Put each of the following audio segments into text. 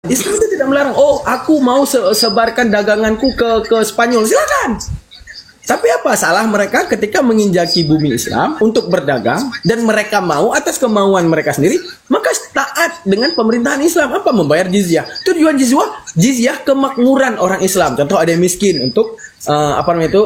Islam itu tidak melarang. Oh, aku mau sebarkan daganganku ke Spanyol, silakan. Tapi apa salah mereka ketika menginjaki bumi Islam untuk berdagang dan mereka mau atas kemauan mereka sendiri, maka taat dengan pemerintahan Islam. Apa? Membayar jizyah. Tujuan jizyah kemakmuran orang Islam. Contoh ada yang miskin untuk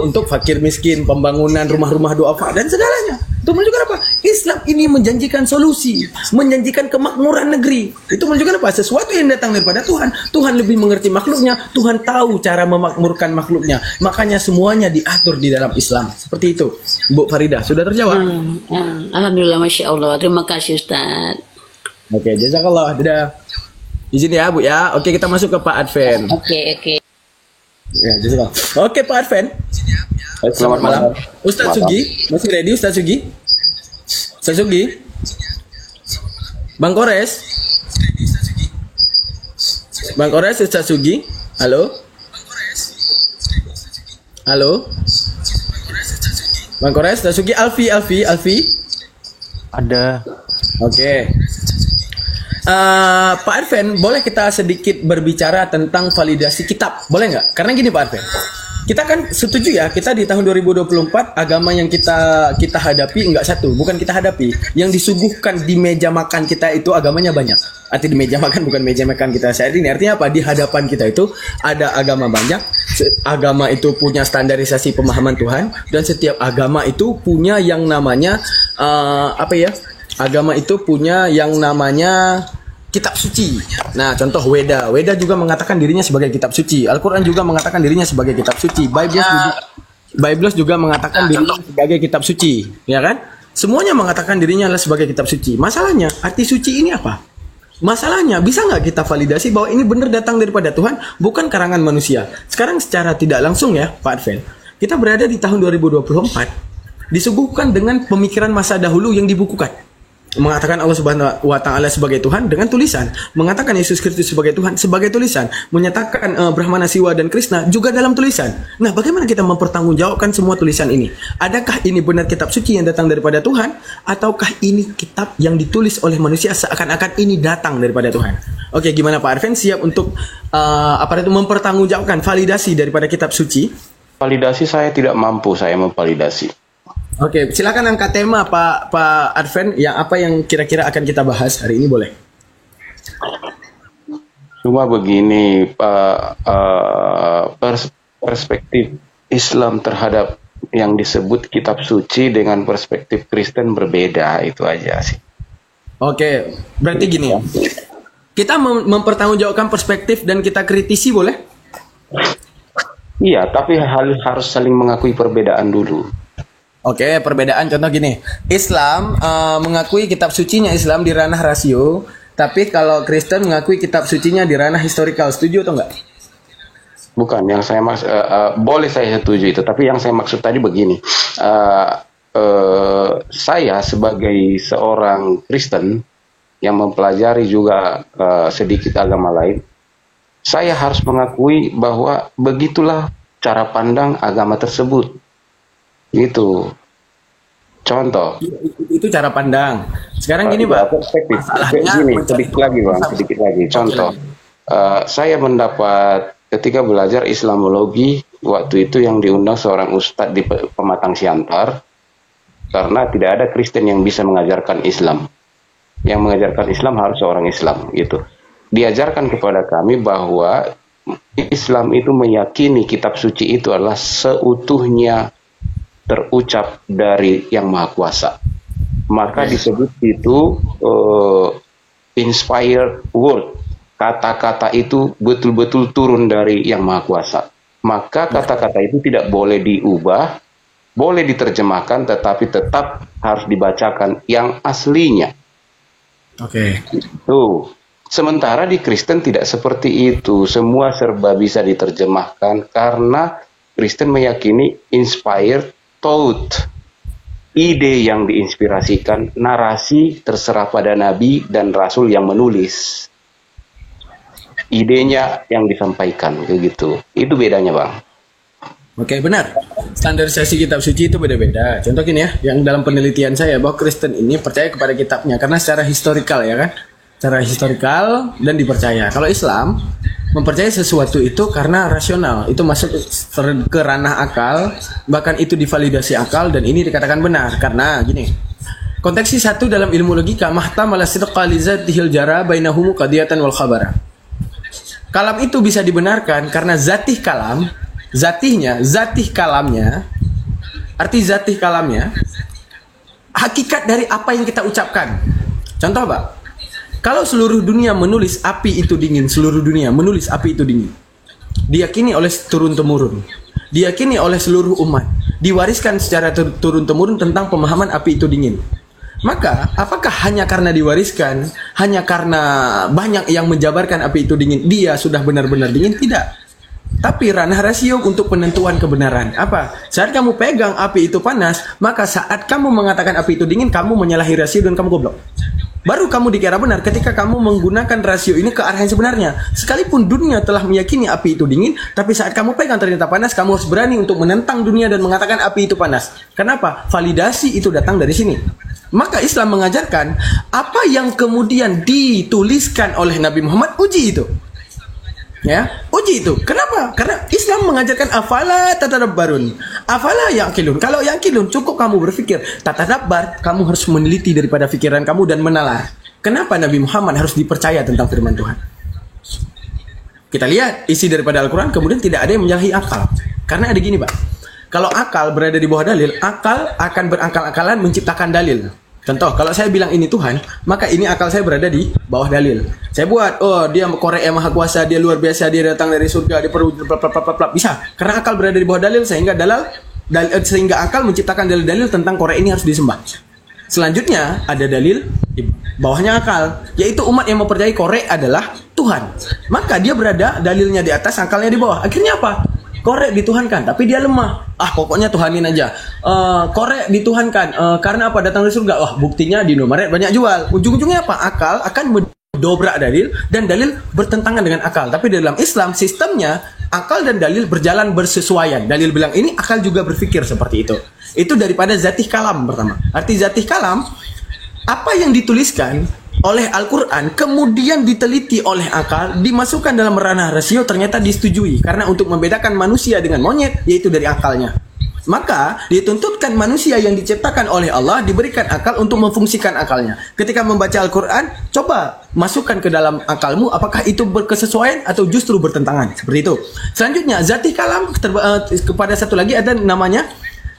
untuk fakir miskin, pembangunan rumah-rumah duafa dan segalanya. Itu menunjukkan apa? Islam ini menjanjikan solusi, menjanjikan kemakmuran negeri. Itu menunjukkan apa? Sesuatu yang datang daripada Tuhan. Tuhan lebih mengerti makhluknya. Tuhan tahu cara memakmurkan makhluknya. Makanya semuanya diatur di dalam Islam. Seperti itu. Bu Farida, sudah terjawab? Alhamdulillah, Masya Allah. Terima kasih, Ustaz. Oke, jazakallah. Dadah. Izin ya, Bu ya. Oke, kita masuk ke Pak Adven. Oke. Ya, jazakallah. Oke, Pak Adven. Selamat malam. Ustaz Sugi, masih ready Ustaz Sugi? Ustaz Sugi? Bang Kores? Bang Kores, Ustaz Sugi? Halo? Halo? Bang Kores, Ustaz Sugi? Alfi? Ada. Oke. Pak Arven, boleh kita sedikit berbicara tentang validasi kitab? Boleh nggak? Karena gini Pak Arven, kita kan setuju ya, kita di tahun 2024 agama yang kita hadapi enggak satu, bukan kita hadapi, yang disuguhkan di meja makan kita itu agamanya banyak. Arti di meja makan bukan meja makan kita saat ini. Artinya apa? Di hadapan kita itu ada agama banyak. Agama itu punya standarisasi pemahaman Tuhan dan setiap agama itu punya yang namanya agama itu punya yang namanya kitab suci. Nah, contoh Weda juga mengatakan dirinya sebagai kitab suci. Al-Quran juga mengatakan dirinya sebagai kitab suci. Bible juga mengatakan dirinya sebagai kitab suci, ya kan? Semuanya mengatakan dirinya adalah sebagai kitab suci. Masalahnya, arti suci ini apa? Masalahnya, bisa nggak kita validasi bahwa ini benar datang daripada Tuhan, bukan karangan manusia? Sekarang secara tidak langsung ya, Pak Adven, kita berada di tahun 2024, disuguhkan dengan pemikiran masa dahulu yang dibukukan. Mengatakan Allah Subhanahu wa Ta'ala sebagai Tuhan dengan tulisan, mengatakan Yesus Kristus sebagai Tuhan sebagai tulisan, menyatakan Brahmana Siwa dan Krishna juga dalam tulisan. Nah, bagaimana kita mempertanggungjawabkan semua tulisan ini? Adakah ini benar kitab suci yang datang daripada Tuhan, ataukah ini kitab yang ditulis oleh manusia seakan-akan ini datang daripada Tuhan? Oke, gimana Pak Arven, siap untuk mempertanggungjawabkan validasi daripada kitab suci? Validasi saya tidak mampu saya memvalidasi. Oke, silakan angkat tema Pak Adven, yang apa yang kira-kira akan kita bahas hari ini, boleh? Cuma begini, perspektif Islam terhadap yang disebut kitab suci dengan perspektif Kristen berbeda, itu aja sih. Oke, berarti gini ya. Kita mempertanggungjawabkan perspektif dan kita kritisi, boleh? Iya, tapi harus saling mengakui perbedaan dulu. Oke, perbedaan contoh gini. Islam mengakui kitab sucinya Islam di ranah rasio, tapi kalau Kristen mengakui kitab sucinya di ranah historical. Setuju atau enggak? Bukan, yang saya boleh saya setuju itu, tapi yang saya maksud tadi begini. Saya sebagai seorang Kristen yang mempelajari juga sedikit agama lain, saya harus mengakui bahwa begitulah cara pandang agama tersebut. Gitu. Contoh. Itu cara pandang. Sekarang gini, Pak. Sedikit lagi. Contoh. Saya mendapat ketika belajar Islamologi waktu itu yang diundang seorang ustadz di Pematang Siantar, karena tidak ada Kristen yang bisa mengajarkan Islam. Yang mengajarkan Islam harus seorang Islam, gitu. Diajarkan kepada kami bahwa Islam itu meyakini kitab suci itu adalah seutuhnya terucap dari Yang Maha Kuasa. Maka disebut itu inspired word. Kata-kata itu betul-betul turun dari Yang Maha Kuasa. Maka kata-kata itu tidak boleh diubah, boleh diterjemahkan, tetapi tetap harus dibacakan yang aslinya. Oke. Tuh. Sementara di Kristen tidak seperti itu. Semua serba bisa diterjemahkan karena Kristen meyakini inspired thought, ide yang diinspirasikan, narasi terserah pada nabi dan rasul yang menulis, idenya yang disampaikan, begitu. Itu bedanya, Bang. Oke, benar. Standarisasi kitab suci itu beda-beda. Contoh gini ya, yang dalam penelitian saya bahwa Kristen ini percaya kepada kitabnya karena secara historikal ya kan. secara historikal dan dipercaya. Kalau Islam mempercayai sesuatu itu karena rasional, itu masuk ke ranah akal, bahkan itu divalidasi akal dan ini dikatakan benar karena gini. Konteks satu dalam ilmu logika, mahtamala sidqa li zatihil jara bainahum qadiyatan wal khabara. Kalam itu bisa dibenarkan karena zatih kalam, zatih kalamnya, arti zatih kalamnya hakikat dari apa yang kita ucapkan. Contoh, Pak. Kalau seluruh dunia menulis api itu dingin, seluruh dunia menulis api itu dingin, diyakini oleh turun-temurun, diyakini oleh seluruh umat, diwariskan secara turun-temurun tentang pemahaman api itu dingin. Maka, apakah hanya karena diwariskan, hanya karena banyak yang menjabarkan api itu dingin, dia sudah benar-benar dingin? Tidak. Tapi ranah rasio untuk penentuan kebenaran. Apa? Saat kamu pegang api itu panas, maka saat kamu mengatakan api itu dingin, kamu menyalahi rasio dan kamu goblok. Baru kamu dikira benar ketika kamu menggunakan rasio ini ke arah yang sebenarnya. Sekalipun dunia telah meyakini api itu dingin, tapi saat kamu pegang ternyata panas, kamu harus berani untuk menentang dunia dan mengatakan api itu panas. Kenapa? Validasi itu datang dari sini. Maka Islam mengajarkan apa yang kemudian dituliskan oleh Nabi Muhammad, uji itu. Ya, uji itu. Kenapa? Karena Islam mengajarkan afala tatadabbarun, afala yaqilun. Kalau yaqilun cukup kamu berpikir, tatadabbar kamu harus meneliti daripada pikiran kamu dan menalar. Kenapa Nabi Muhammad harus dipercaya tentang firman Tuhan? Kita lihat isi daripada Al-Quran, kemudian tidak ada yang menyalahi akal. Karena ada gini, Pak. Kalau akal berada di bawah dalil, akal akan berakal-akalan menciptakan dalil. Contoh, kalau saya bilang ini Tuhan, maka ini akal saya berada di bawah dalil. Saya buat, oh dia korek yang maha kuasa, dia luar biasa, dia datang dari surga, dia perlu bisa. Karena akal berada di bawah dalil, sehingga sehingga akal menciptakan dalil-dalil tentang korek ini harus disembah. Selanjutnya ada dalil di bawahnya akal, yaitu umat yang mempercayai korek adalah Tuhan. Maka dia berada dalilnya di atas, akalnya di bawah. Akhirnya apa? Korek dituhankan, tapi dia lemah. Pokoknya tuhanin aja. Korek dituhankan, karena apa? Datang dari surga. Buktinya di Indomaret banyak jual. Ujung-ujungnya apa? Akal akan mendobrak dalil dan dalil bertentangan dengan akal. Tapi dalam Islam sistemnya akal dan dalil berjalan bersesuaian. Dalil bilang ini, akal juga berpikir seperti itu. Itu daripada zatih kalam pertama. Arti zatih kalam, apa yang dituliskan oleh Al-Quran kemudian diteliti oleh akal, dimasukkan dalam ranah rasio, ternyata disetujui. Karena untuk membedakan manusia dengan monyet, yaitu dari akalnya. Maka dituntutkan manusia yang diciptakan oleh Allah diberikan akal untuk memfungsikan akalnya. Ketika membaca Al-Quran, coba masukkan ke dalam akalmu apakah itu berkesesuaian atau justru bertentangan. Seperti itu. Selanjutnya, zatih kalam, kepada satu lagi ada namanya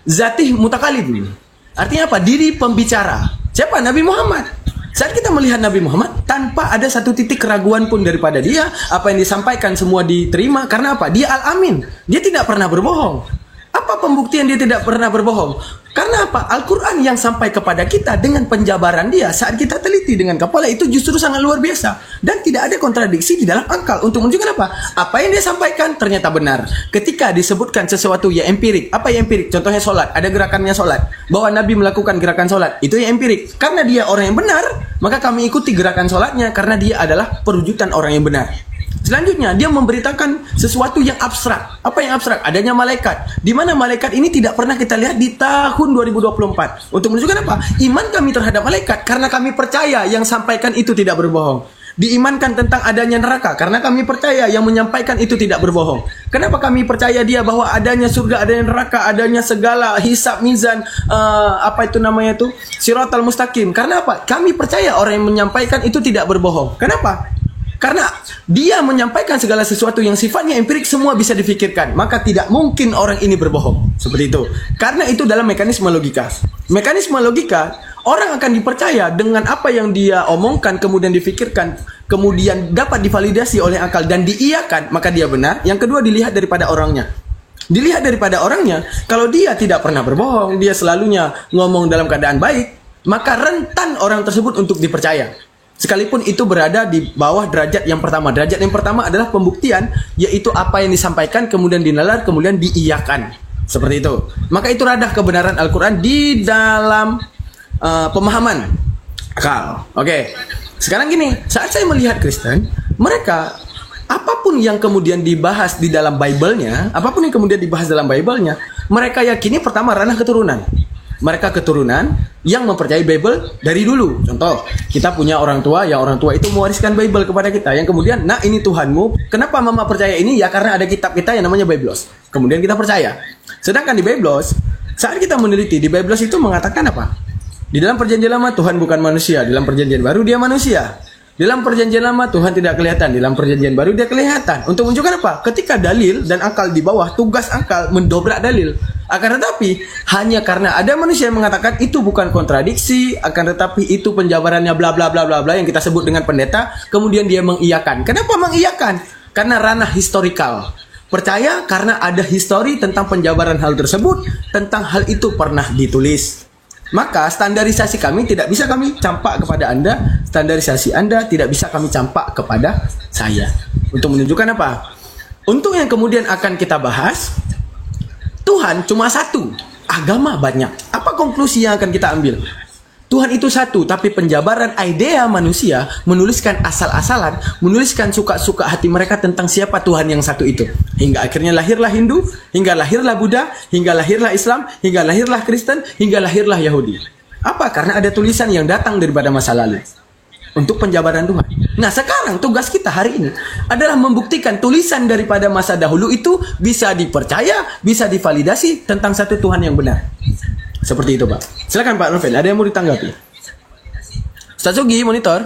zatih mutakalim. Artinya apa? Diri pembicara. Siapa? Nabi Muhammad. Saat kita melihat Nabi Muhammad, tanpa ada satu titik keraguan pun daripada dia, apa yang disampaikan semua diterima. Karena apa? Dia Al-Amin. Dia tidak pernah berbohong. Apa pembuktian dia tidak pernah berbohong? Karena apa? Al-Quran yang sampai kepada kita dengan penjabaran dia, saat kita teliti dengan kepala, itu justru sangat luar biasa. Dan tidak ada kontradiksi di dalam akal. Untuk menunjukkan apa? Apa yang dia sampaikan ternyata benar. Ketika disebutkan sesuatu yang empirik. Apa yang empirik? Contohnya sholat. Ada gerakannya sholat. Bahwa Nabi melakukan gerakan sholat. Itu yang empirik. Karena dia orang yang benar, maka kami ikuti gerakan sholatnya. Karena dia adalah perwujudan orang yang benar. Selanjutnya, dia memberitakan sesuatu yang abstrak. Apa yang abstrak? Adanya malaikat. Di mana malaikat ini tidak pernah kita lihat di tahun 2024. Untuk menunjukkan apa? Iman kami terhadap malaikat karena kami percaya yang sampaikan itu tidak berbohong. Diimankan tentang adanya neraka karena kami percaya yang menyampaikan itu tidak berbohong. Kenapa kami percaya dia bahwa adanya surga, adanya neraka, adanya segala hisab, mizan, Siratal mustaqim. Karena apa? Kami percaya orang yang menyampaikan itu tidak berbohong. Kenapa? Karena dia menyampaikan segala sesuatu yang sifatnya empirik, semua bisa difikirkan. Maka tidak mungkin orang ini berbohong. Seperti itu. Karena itu dalam mekanisme logika. Mekanisme logika, orang akan dipercaya dengan apa yang dia omongkan, kemudian difikirkan, kemudian dapat divalidasi oleh akal dan diiyakan, maka dia benar. Yang kedua, dilihat daripada orangnya. Dilihat daripada orangnya, kalau dia tidak pernah berbohong, dia selalunya ngomong dalam keadaan baik, maka rentan orang tersebut untuk dipercaya. Sekalipun itu berada di bawah derajat yang pertama. Derajat yang pertama adalah pembuktian, yaitu apa yang disampaikan, kemudian dinalar, kemudian diiyakan. Seperti itu. Maka itu radah kebenaran Al-Quran di dalam pemahaman akal. Oke. Sekarang gini, saat saya melihat Kristen, mereka, apapun yang kemudian dibahas di dalam Bible-nya, apapun yang kemudian dibahas dalam Bible-nya, mereka yakini pertama ranah keturunan. mereka keturunan yang mempercayai Bible dari dulu. Contoh, kita punya orang tua, yang orang tua itu mewariskan Bible kepada kita. Yang kemudian, nah ini Tuhanmu. Kenapa mama percaya ini? Ya karena ada kitab kita yang namanya Biblos. Kemudian kita percaya. Sedangkan di Biblos, saat kita meneliti di Biblos itu mengatakan apa? Di dalam perjanjian lama Tuhan bukan manusia, dalam perjanjian baru dia manusia. Dalam perjanjian lama Tuhan tidak kelihatan, dalam perjanjian baru dia kelihatan. Untuk menunjukkan apa? Ketika dalil dan akal di bawah, tugas akal mendobrak dalil. Akan tetapi, hanya karena ada manusia yang mengatakan itu bukan kontradiksi, akan tetapi itu penjabarannya bla bla bla bla bla yang kita sebut dengan pendeta, kemudian dia mengiyakan. Kenapa mengiyakan? Karena ranah historikal. Percaya karena ada histori tentang penjabaran hal tersebut, tentang hal itu pernah ditulis. Maka standarisasi kami tidak bisa kami campak kepada Anda, standarisasi Anda tidak bisa kami campak kepada saya. Untuk menunjukkan apa? Untuk yang kemudian akan kita bahas, Tuhan cuma satu, agama banyak. Apa konklusi yang akan kita ambil? Tuhan itu satu, tapi penjabaran idea manusia menuliskan asal-asalan, menuliskan suka-suka hati mereka tentang siapa Tuhan yang satu itu. Hingga akhirnya lahirlah Hindu, hingga lahirlah Buddha, hingga lahirlah Islam, hingga lahirlah Kristen, hingga lahirlah Yahudi. Apa? Karena ada tulisan yang datang daripada masa lalu untuk penjabaran Tuhan. Nah, sekarang tugas kita hari ini adalah membuktikan tulisan daripada masa dahulu itu bisa dipercaya, bisa divalidasi tentang satu Tuhan yang benar. Seperti itu, Pak. Silakan Pak Novel, ada yang mau ditanggapi? Ustaz Sugi, monitor.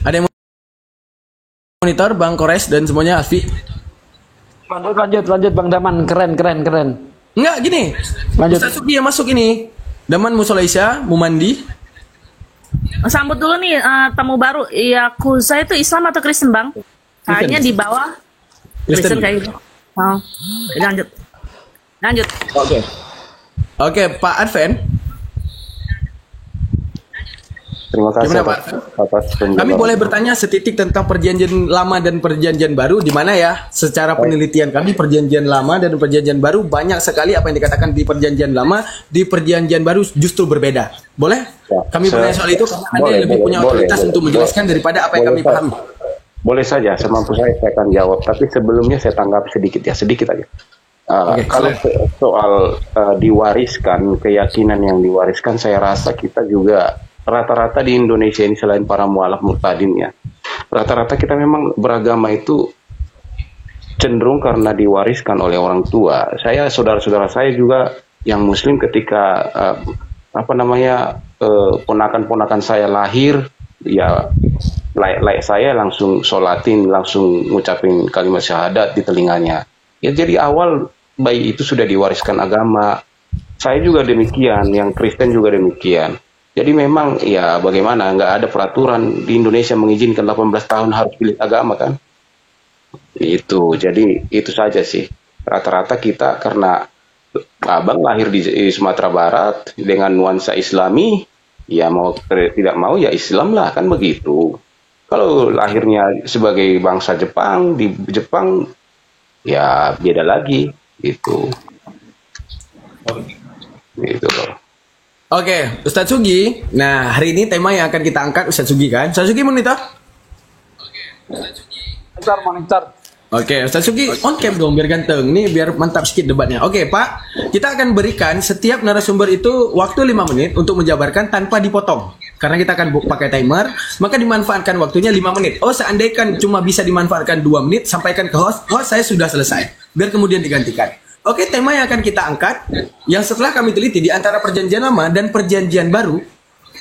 Ada yang mau monitor, Bang Kores dan semuanya, Alfi? Lanjut Bang Daman, keren. Enggak, gini. Lanjut. Ustaz Sugi yang masuk ini. Daman Musolaisya, Mumandi. Sambut dulu nih tamu baru. Yakuza itu Islam atau Kristen, Bang? Kayaknya di bawah Kristen kayak gitu. Oh, lanjut. Oke, Pak Adven. Terima kasih Gimana, Pak? atas Kami penjelasan. boleh bertanya sedikit tentang perjanjian lama dan perjanjian baru, di mana ya secara penelitian kami perjanjian lama dan perjanjian baru banyak sekali apa yang dikatakan di perjanjian lama, di perjanjian baru justru berbeda. Boleh? Ya, Kami bertanya soal itu karena Anda yang lebih punya otoritas untuk menjelaskan daripada apa yang kami pahami. Boleh saja, semampu saya akan jawab. Tapi sebelumnya saya tanggapi sedikit aja. Kalau soal diwariskan, keyakinan yang diwariskan, saya rasa kita juga rata-rata di Indonesia ini selain para mualaf murtadin ya, rata-rata kita memang beragama itu cenderung karena diwariskan oleh orang tua. Saudara-saudara saya juga yang muslim ketika ponakan-ponakan saya lahir, ya layak saya langsung sholatin, langsung ngucapin kalimat syahadat di telinganya. Ya jadi awal bayi itu sudah diwariskan agama. Saya juga demikian, yang Kristen juga demikian. Jadi memang ya bagaimana, nggak ada peraturan di Indonesia mengizinkan 18 tahun harus pilih agama kan. Itu, jadi itu saja sih. Rata-rata kita karena abang lahir di Sumatera Barat dengan nuansa Islami, ya mau tidak mau ya Islam lah kan begitu. Kalau lahirnya sebagai bangsa Jepang, di Jepang ya beda lagi gitu. Gitu loh. Oke, Ustadz Sugi. Nah, hari ini tema yang akan kita angkat Ustadz Sugi kan? Ustadz Sugi monitor? Monitor. Oke, Ustadz Sugi on cam dong biar ganteng. Nih biar mantap sedikit debatnya. Oke, Pak. Kita akan berikan setiap narasumber itu waktu 5 menit untuk menjabarkan tanpa dipotong. Karena kita akan pakai timer, maka dimanfaatkan waktunya 5 menit. Oh, seandainya cuma bisa dimanfaatkan 2 menit, sampaikan ke host, saya sudah selesai. Biar kemudian digantikan. Oke, tema yang akan kita angkat, yang setelah kami teliti di antara perjanjian lama dan perjanjian baru,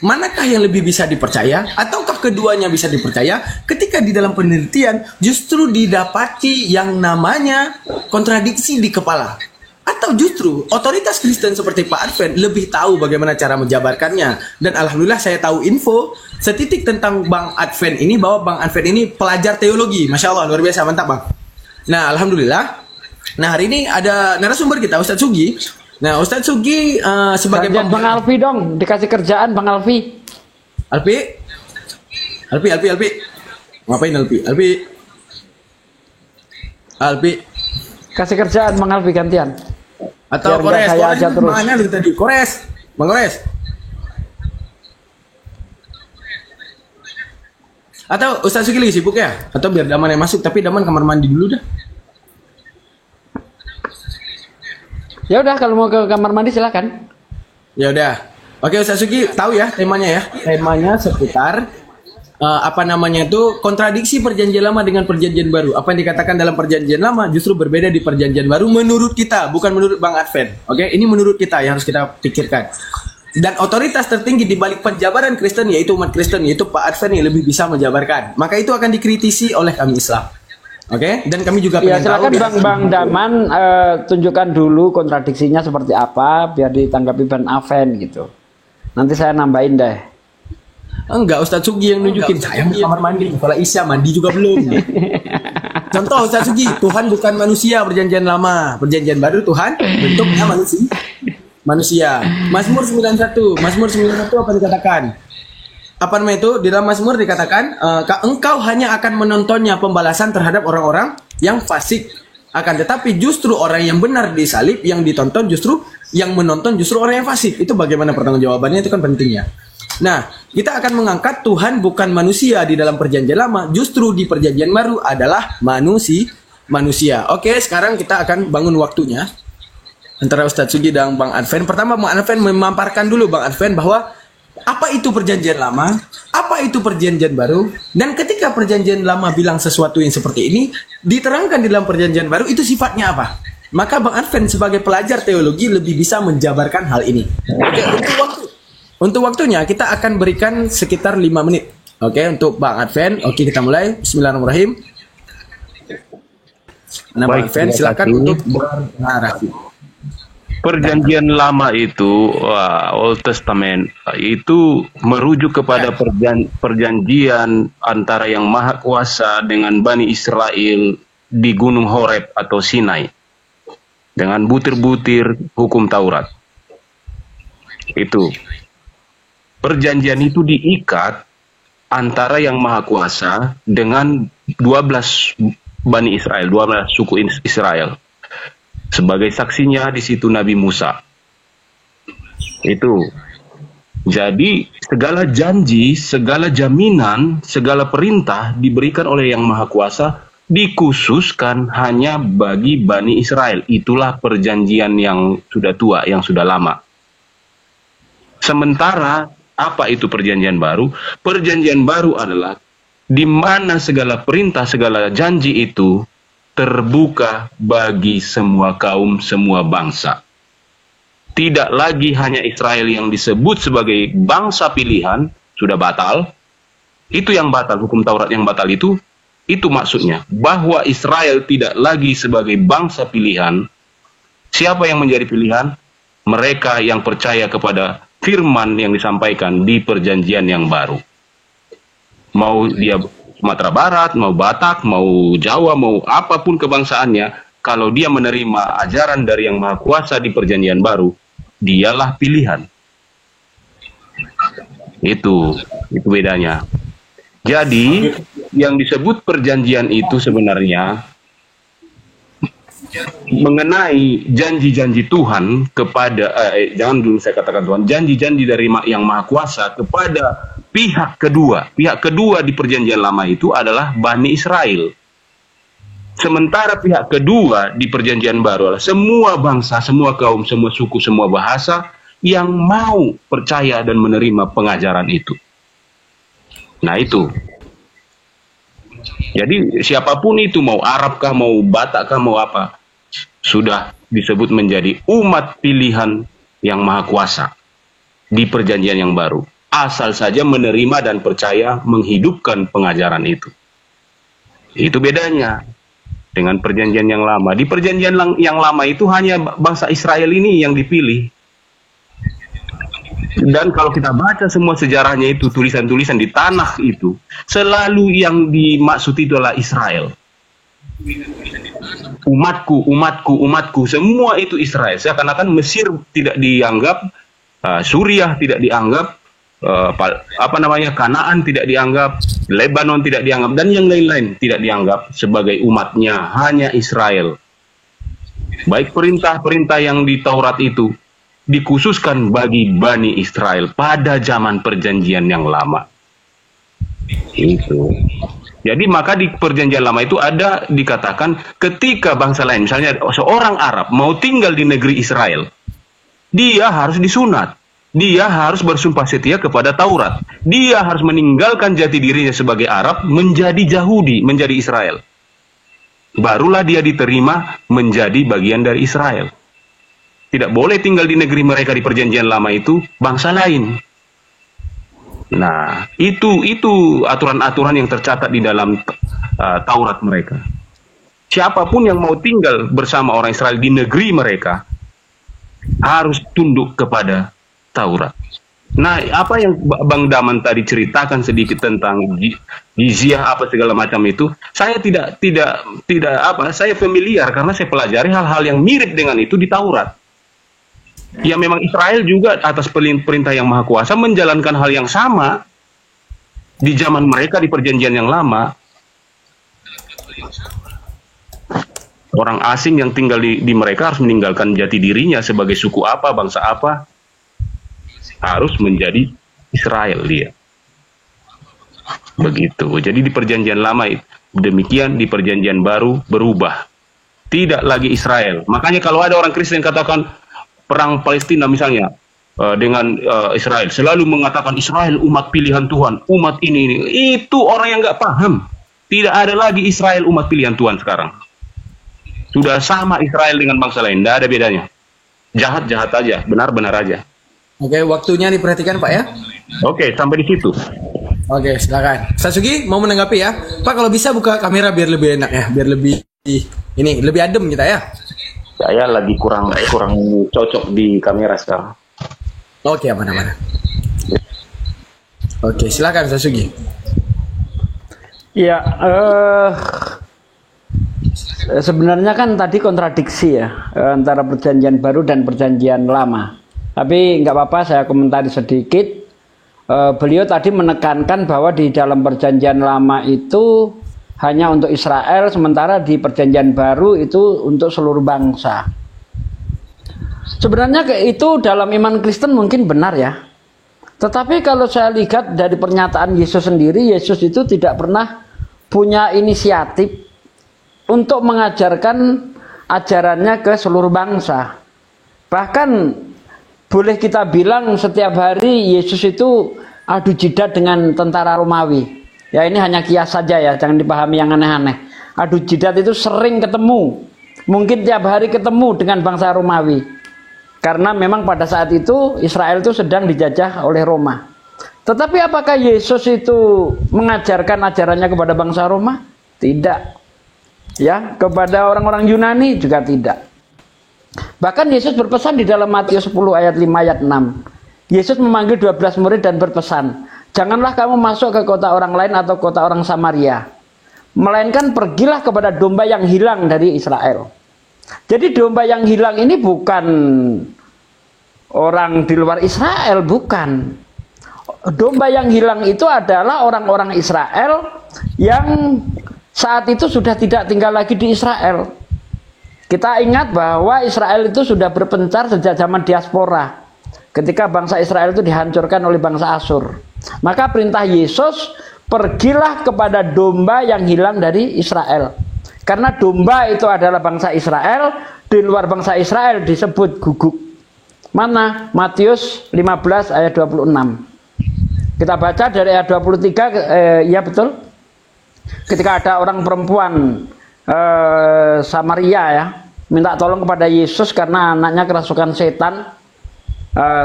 manakah yang lebih bisa dipercaya, ataukah keduanya bisa dipercaya, ketika di dalam penelitian justru didapati yang namanya kontradiksi di kepala. Atau justru otoritas Kristen seperti Pak Adven lebih tahu bagaimana cara menjabarkannya. Dan alhamdulillah saya tahu info setitik tentang Bang Adven ini, bahwa Bang Adven ini pelajar teologi. Masya Allah, luar biasa, mantap Bang. Nah, alhamdulillah. Nah, hari ini ada narasumber kita, Ustadz Sugi. Nah, Ustadz Sugi sebagai Bang Alfi dong, dikasih kerjaan Bang Alfi. Alfi. Ngapain Alfi? Kasih kerjaan Bang Alfi gantian. Atau Biar Kores, saya aja terus. Mana lu tadi? Kores. Bang Kores. Atau Ustadz Sugi lagi sibuk ya? Atau biar Daman yang masuk, tapi Daman kamar mandi dulu dah. Ya udah, kalau mau ke kamar mandi silakan. Ya udah. Oke, Ustaz Sugi tahu ya temanya ya. Temanya seputar apa namanya itu kontradiksi perjanjian lama dengan perjanjian baru. Apa yang dikatakan dalam perjanjian lama justru berbeda di perjanjian baru menurut kita, bukan menurut Bang Advent. Oke, ini menurut kita yang harus kita pikirkan. Dan otoritas tertinggi di balik penjabaran Kristen yaitu umat Kristen, yaitu Pak Advent yang lebih bisa menjabarkan. Maka itu akan dikritisi oleh kami Islam. Oke, dan kami juga Ya pengen tahu. silakan Bang Daman tunjukkan dulu kontradiksinya seperti apa biar ditanggapi Bang Advent gitu. Nanti saya nambahin deh. Enggak, Ustaz Sugi yang nunjukin. Saya di kamar mandi. Kalau Isya mandi juga belum. Contoh Ustaz Sugi, Tuhan bukan manusia perjanjian lama. Perjanjian baru Tuhan bentuknya manusia. Mazmur 91. Mazmur 91 apa dikatakan? Apa namanya itu? Di dalam Mazmur dikatakan, engkau hanya akan menontonnya pembalasan terhadap orang-orang yang fasik. Akan tetapi justru orang yang benar disalib, yang ditonton justru, yang menonton justru orang yang fasik. Itu bagaimana pertanggungjawabannya, itu kan pentingnya. Nah, kita akan mengangkat Tuhan bukan manusia di dalam perjanjian lama, justru di perjanjian baru adalah manusia. Oke, sekarang kita akan bangun waktunya antara Ustadz Sugi dan Bang Advent. Pertama, Bang Advent memaparkan dulu Bang Advent bahwa apa itu perjanjian lama, apa itu perjanjian baru, dan ketika perjanjian lama bilang sesuatu yang seperti ini, diterangkan di dalam perjanjian baru itu sifatnya apa. Maka Bang Advent sebagai pelajar teologi lebih bisa menjabarkan hal ini. Oke, untuk waktunya kita akan berikan sekitar 5 menit. Oke, untuk Bang Advent. Oke, kita mulai. Bismillahirrahmanirrahim. Nah, Bang Advent silakan untuk bernarasi. Perjanjian lama itu, Old Testament, itu merujuk kepada perjanjian antara Yang Maha Kuasa dengan Bani Israel di Gunung Horeb atau Sinai dengan butir-butir hukum Taurat. Itu perjanjian itu diikat antara Yang Maha Kuasa dengan 12 Bani Israel, 12 suku Israel. Sebagai saksinya di situ Nabi Musa. Itu. Jadi segala janji, segala jaminan, segala perintah diberikan oleh Yang Maha Kuasa dikhususkan hanya bagi Bani Israel. Itulah perjanjian yang sudah tua, yang sudah lama. Sementara apa itu perjanjian baru? Perjanjian baru adalah di mana segala perintah, segala janji itu terbuka bagi semua kaum, semua bangsa. Tidak lagi hanya Israel yang disebut sebagai bangsa pilihan, sudah batal. Itu yang batal, hukum Taurat yang batal itu maksudnya. Bahwa Israel tidak lagi sebagai bangsa pilihan. Siapa yang menjadi pilihan? Mereka yang percaya kepada firman yang disampaikan di perjanjian yang baru. Mau dia Sumatera Barat, mau Batak, mau Jawa, mau apapun kebangsaannya, kalau dia menerima ajaran dari Yang Maha Kuasa di perjanjian baru, dialah pilihan. Itu bedanya. Jadi, yang disebut perjanjian itu sebenarnya mengenai janji-janji Tuhan kepada, jangan dulu saya katakan Tuhan, janji-janji dari Yang Maha Kuasa kepada pihak kedua di perjanjian lama itu adalah Bani Israel. Sementara pihak kedua di perjanjian baru adalah semua bangsa, semua kaum, semua suku, semua bahasa yang mau percaya dan menerima pengajaran itu. Nah itu. Jadi siapapun itu, mau Arab kah, mau Batak kah, mau apa, sudah disebut menjadi umat pilihan Yang Maha Kuasa di perjanjian yang baru. Asal saja menerima dan percaya menghidupkan pengajaran itu. Itu bedanya dengan perjanjian yang lama. Di perjanjian yang lama itu hanya bangsa Israel ini yang dipilih. Dan kalau kita baca semua sejarahnya itu, tulisan-tulisan di tanah itu, selalu yang dimaksud itu adalah Israel. Umatku, umatku, umatku, semua itu Israel. Seakan-akan Mesir tidak dianggap, Suriah tidak dianggap, Kanaan tidak dianggap, Lebanon tidak dianggap, dan yang lain-lain tidak dianggap sebagai umatnya, hanya Israel. Baik perintah-perintah yang di Taurat itu dikhususkan bagi Bani Israel pada zaman perjanjian yang lama. Itu. Jadi maka di perjanjian lama itu ada dikatakan ketika bangsa lain, misalnya seorang Arab mau tinggal di negeri Israel, dia harus disunat. Dia harus bersumpah setia kepada Taurat. Dia harus meninggalkan jati dirinya sebagai Arab menjadi Yahudi, menjadi Israel. Barulah dia diterima menjadi bagian dari Israel. Tidak boleh tinggal di negeri mereka di perjanjian lama itu bangsa lain. Nah, itu aturan-aturan yang tercatat di dalam Taurat mereka. Siapapun yang mau tinggal bersama orang Israel di negeri mereka harus tunduk kepada Taurat. Nah, apa yang Bang Daman tadi ceritakan sedikit tentang jizyah apa segala macam itu, saya tidak saya familiar karena saya pelajari hal-hal yang mirip dengan itu di Taurat. Ya memang Israel juga atas perintah yang Maha Kuasa menjalankan hal yang sama di zaman mereka di perjanjian yang lama. Orang asing yang tinggal di mereka harus meninggalkan jati dirinya sebagai suku apa, bangsa apa, harus menjadi Israel dia. Begitu. Jadi di perjanjian lama demikian, di perjanjian baru berubah. Tidak lagi Israel. Makanya kalau ada orang Kristen katakan perang Palestina misalnya dengan Israel, selalu mengatakan Israel umat pilihan Tuhan, umat ini. Itu orang yang nggak paham. Tidak ada lagi Israel umat pilihan Tuhan sekarang. Sudah sama Israel dengan bangsa lain, tidak ada bedanya. Jahat-jahat aja, benar-benar aja. Oke, waktunya diperhatikan Pak ya. Oke, sampai di situ. Oke, silakan. Sasugi mau menanggapi ya. Pak kalau bisa buka kamera biar lebih enak ya, biar lebih lebih adem kita ya. Saya lagi kurang cocok di kamera sekarang. Oke, aman-aman. Oke, silakan Sasugi. Ya, sebenarnya kan tadi kontradiksi ya antara perjanjian baru dan perjanjian lama. Tapi nggak apa-apa, saya komentari sedikit. Beliau tadi menekankan bahwa di dalam perjanjian lama itu hanya untuk Israel, sementara di perjanjian baru itu untuk seluruh bangsa. Sebenarnya itu dalam iman Kristen mungkin benar ya. Tetapi kalau saya lihat dari pernyataan Yesus sendiri, Yesus itu tidak pernah punya inisiatif untuk mengajarkan ajarannya ke seluruh bangsa. Bahkan boleh kita bilang setiap hari Yesus itu adu jidat dengan tentara Romawi. Ya ini hanya kias saja ya, jangan dipahami yang aneh-aneh. Adu jidat itu sering ketemu, mungkin tiap hari ketemu dengan bangsa Romawi. Karena memang pada saat itu Israel itu sedang dijajah oleh Roma. Tetapi apakah Yesus itu mengajarkan ajarannya kepada bangsa Roma? Tidak. Ya, kepada orang-orang Yunani juga tidak. Bahkan Yesus berpesan di dalam Matius 10 ayat 5 ayat 6. Yesus memanggil 12 murid dan berpesan, janganlah kamu masuk ke kota orang lain atau kota orang Samaria, melainkan pergilah kepada domba yang hilang dari Israel. Jadi domba yang hilang ini bukan orang di luar Israel, bukan. Domba yang hilang itu adalah orang-orang Israel yang saat itu sudah tidak tinggal lagi di Israel. Kita ingat bahwa Israel itu sudah berpencar sejak zaman diaspora, ketika bangsa Israel itu dihancurkan oleh bangsa Asyur. Maka perintah Yesus, pergilah kepada domba yang hilang dari Israel. Karena domba itu adalah bangsa Israel, di luar bangsa Israel disebut guguk. Mana? Matius 15 ayat 26. Kita baca dari ayat 23, ya betul. Ketika ada orang perempuan Samaria ya, minta tolong kepada Yesus karena anaknya kerasukan setan,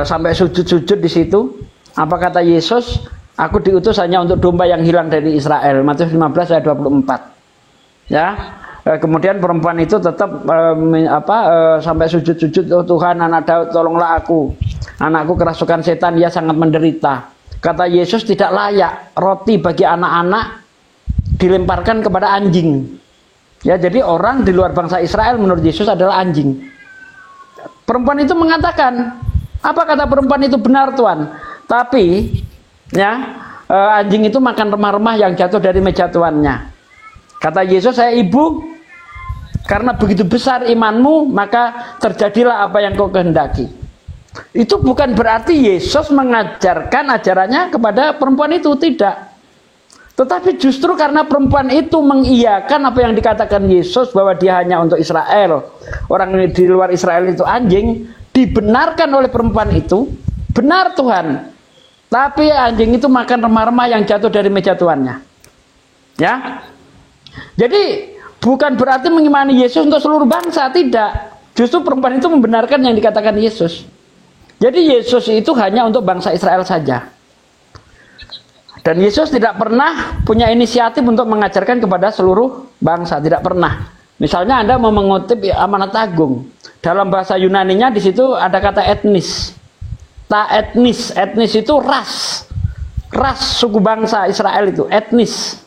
sampai sujud-sujud di situ. Apa kata Yesus? Aku diutus hanya untuk domba yang hilang dari Israel. Matius 15 ayat 24. Ya, kemudian perempuan itu tetap sampai sujud-sujud, oh Tuhan, anak Daud, tolonglah aku. Anakku kerasukan setan, ia sangat menderita. Kata Yesus, tidak layak roti bagi anak-anak dilemparkan kepada anjing. Ya, jadi orang di luar bangsa Israel menurut Yesus adalah anjing. Perempuan itu mengatakan, apa kata perempuan itu? Benar Tuhan. Tapi ya, anjing itu makan remah-remah yang jatuh dari meja tuannya. Kata Yesus, saya ibu, karena begitu besar imanmu, maka terjadilah apa yang kau kehendaki. Itu bukan berarti Yesus mengajarkan ajarannya kepada perempuan itu, tidak. Tetapi justru karena perempuan itu mengiyakan apa yang dikatakan Yesus bahwa dia hanya untuk Israel, orang di luar Israel itu anjing, dibenarkan oleh perempuan itu. Benar Tuhan, tapi anjing itu makan remah-remah yang jatuh dari meja tuannya. Ya, jadi bukan berarti mengimani Yesus untuk seluruh bangsa, tidak. Justru perempuan itu membenarkan yang dikatakan Yesus. Jadi Yesus itu hanya untuk bangsa Israel saja. Dan Yesus tidak pernah punya inisiatif untuk mengajarkan kepada seluruh bangsa, tidak pernah. Misalnya Anda mau mengutip Amanat Agung, dalam bahasa Yunaninya di situ ada kata etnis. Ta etnis, etnis itu ras suku bangsa Israel itu etnis,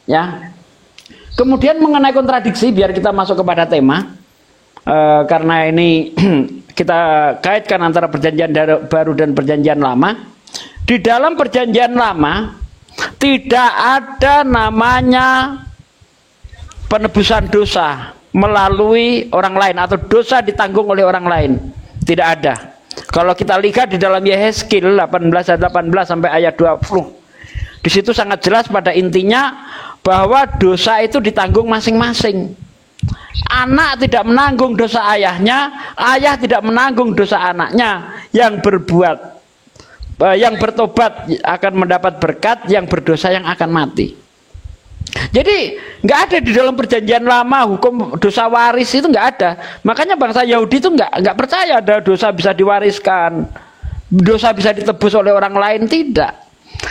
ya. Kemudian mengenai kontradiksi, biar kita masuk kepada tema, karena ini kita kaitkan antara perjanjian baru dan perjanjian lama. Di dalam perjanjian lama tidak ada namanya penebusan dosa melalui orang lain atau dosa ditanggung oleh orang lain. Tidak ada. Kalau kita lihat di dalam Yehezkiel 18 ayat 18 sampai ayat 20, di situ sangat jelas pada intinya bahwa dosa itu ditanggung masing-masing. Anak tidak menanggung dosa ayahnya, ayah tidak menanggung dosa anaknya. Yang bertobat akan mendapat berkat, yang berdosa yang akan mati. Jadi nggak ada di dalam perjanjian lama hukum dosa waris, itu nggak ada. Makanya bangsa Yahudi itu nggak percaya ada dosa bisa diwariskan, dosa bisa ditebus oleh orang lain, tidak.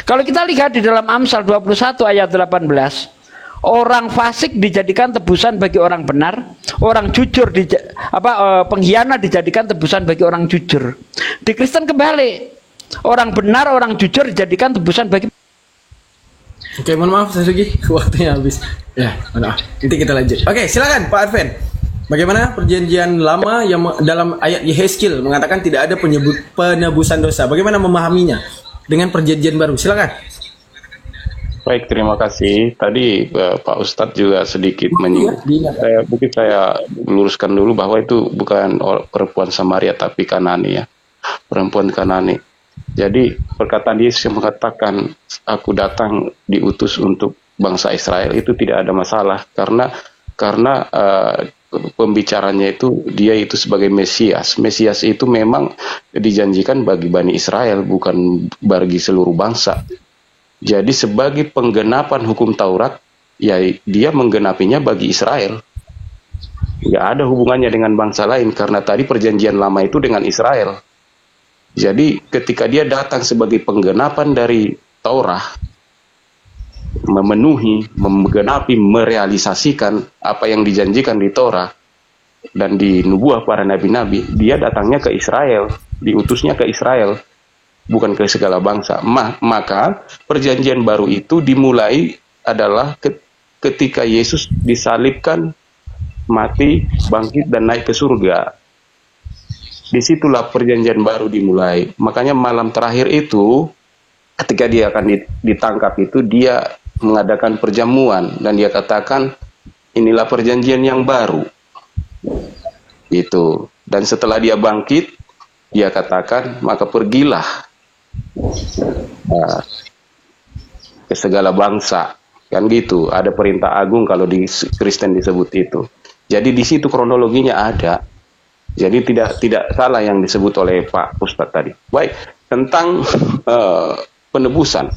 Kalau kita lihat di dalam Amsal 21 ayat 18, orang fasik dijadikan tebusan bagi orang benar, orang jujur pengkhianat dijadikan tebusan bagi orang jujur. Di Kristen kebalik, orang benar, orang jujur dijadikan tebusan bagi. Oke, mohon maaf Sasugi, waktunya habis. Ya, maaf. Nanti kita lanjut. Oke, silakan Pak Arven. Bagaimana perjanjian lama yang dalam ayat Yehezkiel mengatakan tidak ada penebusan dosa? Bagaimana memahaminya dengan perjanjian baru? Silakan. Baik, terima kasih. Tadi Pak Ustadz juga sedikit menyinggung. Mungkin saya luruskan dulu bahwa itu bukan perempuan Samaria tapi Kanani, ya, perempuan Kanani. Jadi perkataan Yesus yang mengatakan aku datang diutus untuk bangsa Israel itu tidak ada masalah karena pembicaranya itu dia itu sebagai Mesias. Mesias itu memang dijanjikan bagi Bani Israel, bukan bagi seluruh bangsa. Jadi sebagai penggenapan hukum Taurat, ya dia menggenapinya bagi Israel. Nggak ada hubungannya dengan bangsa lain karena tadi perjanjian lama itu dengan Israel. Jadi ketika dia datang sebagai penggenapan dari Taurat, memenuhi, menggenapi, merealisasikan apa yang dijanjikan di Taurat dan di nubuah para nabi-nabi, dia datangnya ke Israel, diutusnya ke Israel, bukan ke segala bangsa. Maka perjanjian baru itu dimulai adalah ketika Yesus disalibkan, mati, bangkit, dan naik ke surga. Disitulah perjanjian baru dimulai. Makanya malam terakhir itu, ketika dia akan ditangkap itu, dia mengadakan perjamuan dan dia katakan inilah perjanjian yang baru. Itu. Dan setelah dia bangkit, dia katakan maka pergilah ke segala bangsa. Kan gitu. Ada perintah agung kalau di Kristen disebut itu. Jadi di situ kronologinya ada. Jadi tidak salah yang disebut oleh Pak Ustadz tadi. Baik, tentang penebusan.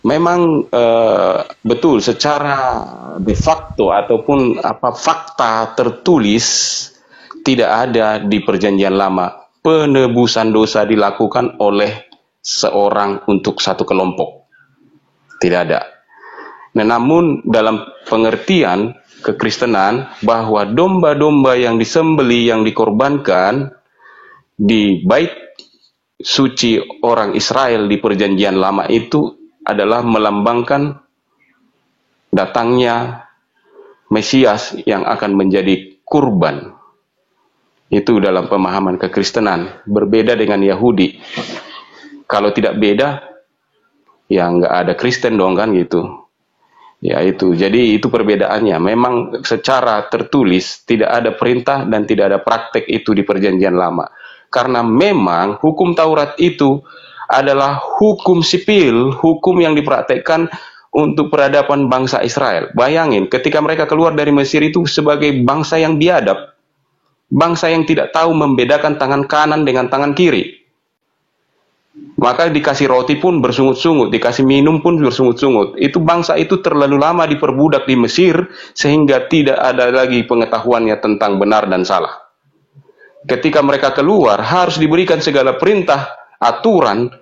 Memang betul secara de facto ataupun fakta tertulis tidak ada di perjanjian lama penebusan dosa dilakukan oleh seorang untuk satu kelompok. Tidak ada. Nah, namun dalam pengertian kekristenan bahwa domba-domba yang disembeli, yang dikorbankan di bait suci orang Israel di perjanjian lama itu adalah melambangkan datangnya Mesias yang akan menjadi kurban. Itu dalam pemahaman kekristenan, berbeda dengan Yahudi. Kalau tidak beda, ya nggak ada Kristen dong kan gitu. Ya itu, jadi itu perbedaannya. Memang secara tertulis tidak ada perintah dan tidak ada praktek itu di perjanjian lama. Karena memang hukum Taurat itu adalah hukum sipil, hukum yang dipraktekkan untuk peradaban bangsa Israel. Bayangin, ketika mereka keluar dari Mesir itu sebagai bangsa yang biadab, bangsa yang tidak tahu membedakan tangan kanan dengan tangan kiri. Maka dikasih roti pun bersungut-sungut, dikasih minum pun bersungut-sungut. Itu bangsa itu terlalu lama diperbudak di Mesir sehingga tidak ada lagi pengetahuannya tentang benar dan salah. Ketika mereka keluar harus diberikan segala perintah, aturan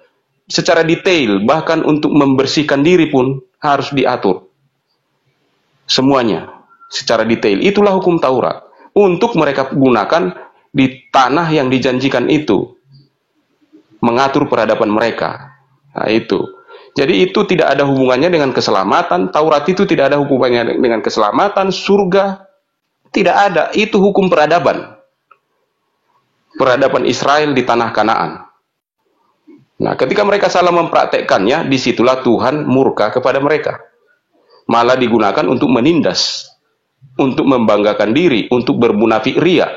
secara detail, bahkan untuk membersihkan diri pun harus diatur. Semuanya secara detail. Itulah hukum Taurat untuk mereka gunakan di tanah yang dijanjikan itu. Mengatur peradaban mereka. Nah, itu. Jadi itu tidak ada hubungannya dengan keselamatan. Taurat itu tidak ada hubungannya dengan keselamatan, surga. Tidak ada. Itu hukum peradaban. Peradaban Israel di tanah Kanaan. Nah, ketika mereka salah mempraktekkannya, disitulah Tuhan murka kepada mereka. Malah digunakan untuk menindas, untuk membanggakan diri, untuk bermunafik ria.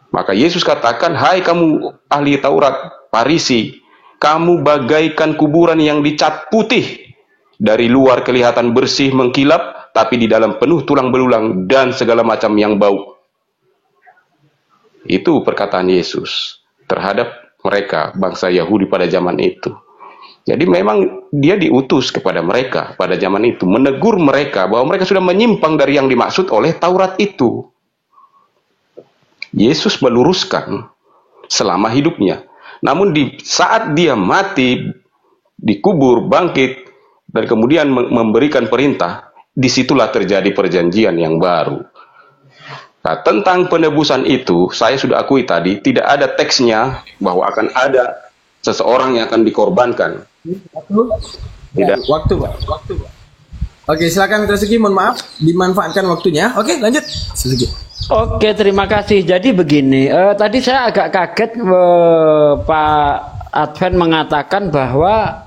Maka Yesus katakan, hai kamu ahli Taurat, Farisi, kamu bagaikan kuburan yang dicat putih. Dari luar kelihatan bersih mengkilap, tapi di dalam penuh tulang belulang dan segala macam yang bau. Itu perkataan Yesus terhadap mereka, bangsa Yahudi pada zaman itu. Jadi memang dia diutus kepada mereka pada zaman itu, menegur mereka bahwa mereka sudah menyimpang dari yang dimaksud oleh Taurat itu. Yesus meluruskan selama hidupnya. Namun di saat dia mati, dikubur, bangkit, dan kemudian memberikan perintah, disitulah terjadi perjanjian yang baru. Nah, tentang penebusan itu, saya sudah akui tadi, tidak ada teksnya bahwa akan ada seseorang yang akan dikorbankan. Tidak. Waktu, Pak. Oke, silakan Mitra Sugi, mohon maaf, dimanfaatkan waktunya. Oke, lanjut. Sugi. Oke, terima kasih. Jadi begini, tadi saya agak kaget Pak Advent mengatakan bahwa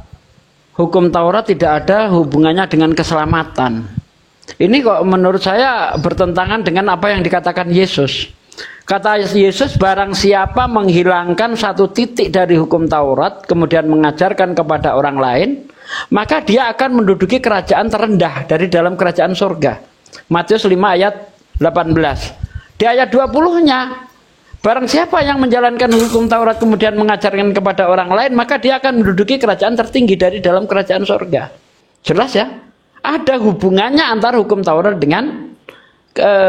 hukum Taurat tidak ada hubungannya dengan keselamatan. Ini kok menurut saya bertentangan dengan apa yang dikatakan Yesus. Kata Yesus, barang siapa menghilangkan satu titik dari hukum Taurat, kemudian mengajarkan kepada orang lain, maka dia akan menduduki kerajaan terendah dari dalam kerajaan surga. Matius 5 ayat 18. Di ayat 20-nya, barang siapa yang menjalankan hukum Taurat kemudian mengajarkan kepada orang lain, maka dia akan menduduki kerajaan tertinggi dari dalam kerajaan surga. Jelas ya? Ada hubungannya antara hukum Taurat dengan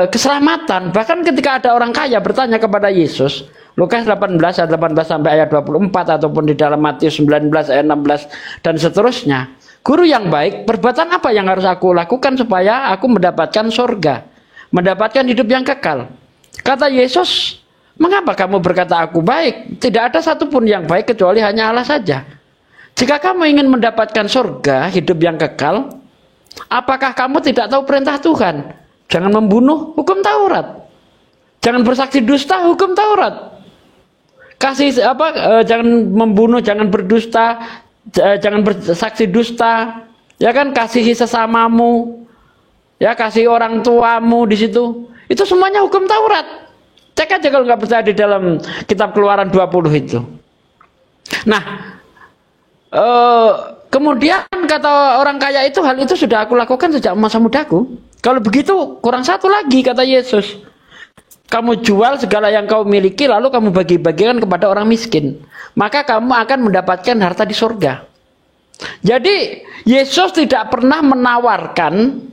keselamatan. Bahkan ketika ada orang kaya bertanya kepada Yesus, Lukas 18 ayat 18 sampai ayat 24, ataupun di dalam Matius 19 ayat 16 dan seterusnya, guru yang baik, perbuatan apa yang harus aku lakukan supaya aku mendapatkan surga, mendapatkan hidup yang kekal? Kata Yesus, mengapa kamu berkata aku baik? Tidak ada satupun yang baik kecuali hanya Allah saja. Jika kamu ingin mendapatkan surga, hidup yang kekal, apakah kamu tidak tahu perintah Tuhan? Jangan membunuh, hukum Taurat. Jangan bersaksi dusta, hukum Taurat. Jangan membunuh, jangan berdusta, jangan bersaksi dusta. Ya kan, kasihi sesamamu. Ya, kasih orang tuamu di situ. Itu semuanya hukum Taurat. Cek aja kalau nggak percaya di dalam kitab Keluaran 20 itu. Nah, kemudian kata orang kaya itu, hal itu sudah aku lakukan sejak masa mudaku. Kalau begitu kurang satu lagi, kata Yesus. Kamu jual segala yang kau miliki lalu kamu bagi-bagikan kepada orang miskin. Maka kamu akan mendapatkan harta di surga. Jadi Yesus tidak pernah menawarkan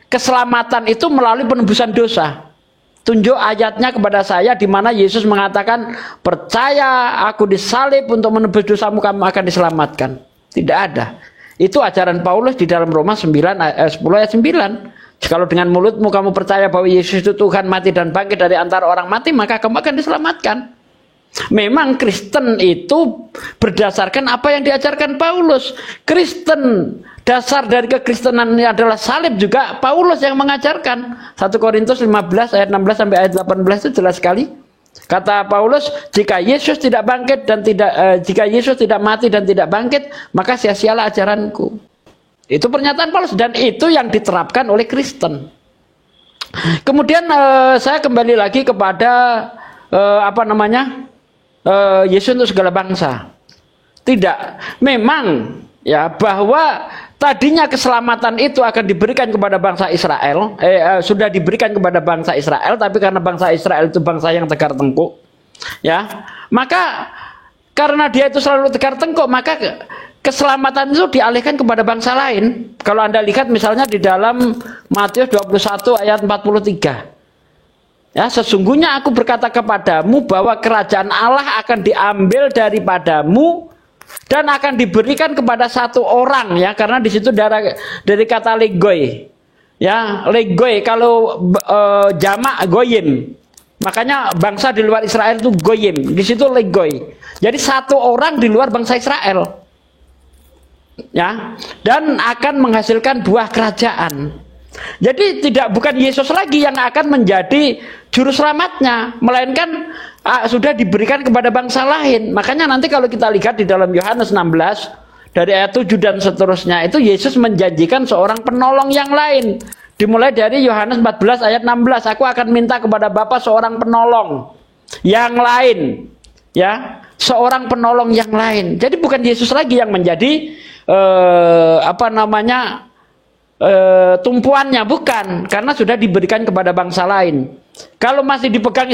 keselamatan itu melalui penebusan dosa. Tunjuk ayatnya kepada saya di mana Yesus mengatakan, percaya aku disalib untuk menebus dosamu, kamu akan diselamatkan. Tidak ada. Itu ajaran Paulus di dalam Roma 10 ayat 9. Kalau dengan mulutmu kamu percaya bahwa Yesus itu Tuhan, mati dan bangkit dari antara orang mati, maka kamu akan diselamatkan. Memang Kristen itu berdasarkan apa yang diajarkan Paulus. Kristen, dasar dari kekristenan ini adalah salib, juga Paulus yang mengajarkan. 1 Korintus 15 ayat 16 sampai ayat 18 itu jelas sekali. Kata Paulus, jika Yesus tidak bangkit dan jika Yesus tidak mati dan tidak bangkit, maka sia-sialah ajaranku. Itu pernyataan Paulus, dan itu yang diterapkan oleh Kristen. Kemudian saya kembali lagi kepada Yesus untuk segala bangsa. Tidak, memang ya bahwa tadinya keselamatan itu akan diberikan kepada bangsa Israel, sudah diberikan kepada bangsa Israel, tapi karena bangsa Israel itu bangsa yang tegar tengkuk, ya, maka karena dia itu selalu tegar tengkuk, maka keselamatan itu dialihkan kepada bangsa lain. Kalau Anda lihat misalnya di dalam Matius 21 ayat 43. Ya, sesungguhnya aku berkata kepadamu bahwa kerajaan Allah akan diambil daripadamu dan akan diberikan kepada satu orang, ya, karena di situ dari kata legoi. Ya, legoi kalau jamak goyim. Makanya bangsa di luar Israel itu goyim. Di situ legoi. Jadi satu orang di luar bangsa Israel. Ya, dan akan menghasilkan buah kerajaan. Jadi bukan Yesus lagi yang akan menjadi juru selamatnya, melainkan sudah diberikan kepada bangsa lain. Makanya nanti kalau kita lihat di dalam Yohanes 16 dari ayat 7 dan seterusnya, itu Yesus menjanjikan seorang penolong yang lain. Dimulai dari Yohanes 14 ayat 16, aku akan minta kepada Bapa seorang penolong yang lain, ya, seorang penolong yang lain. Jadi bukan Yesus lagi yang menjadi tumpuannya, bukan, karena sudah diberikan kepada bangsa lain. Kalau masih dipegang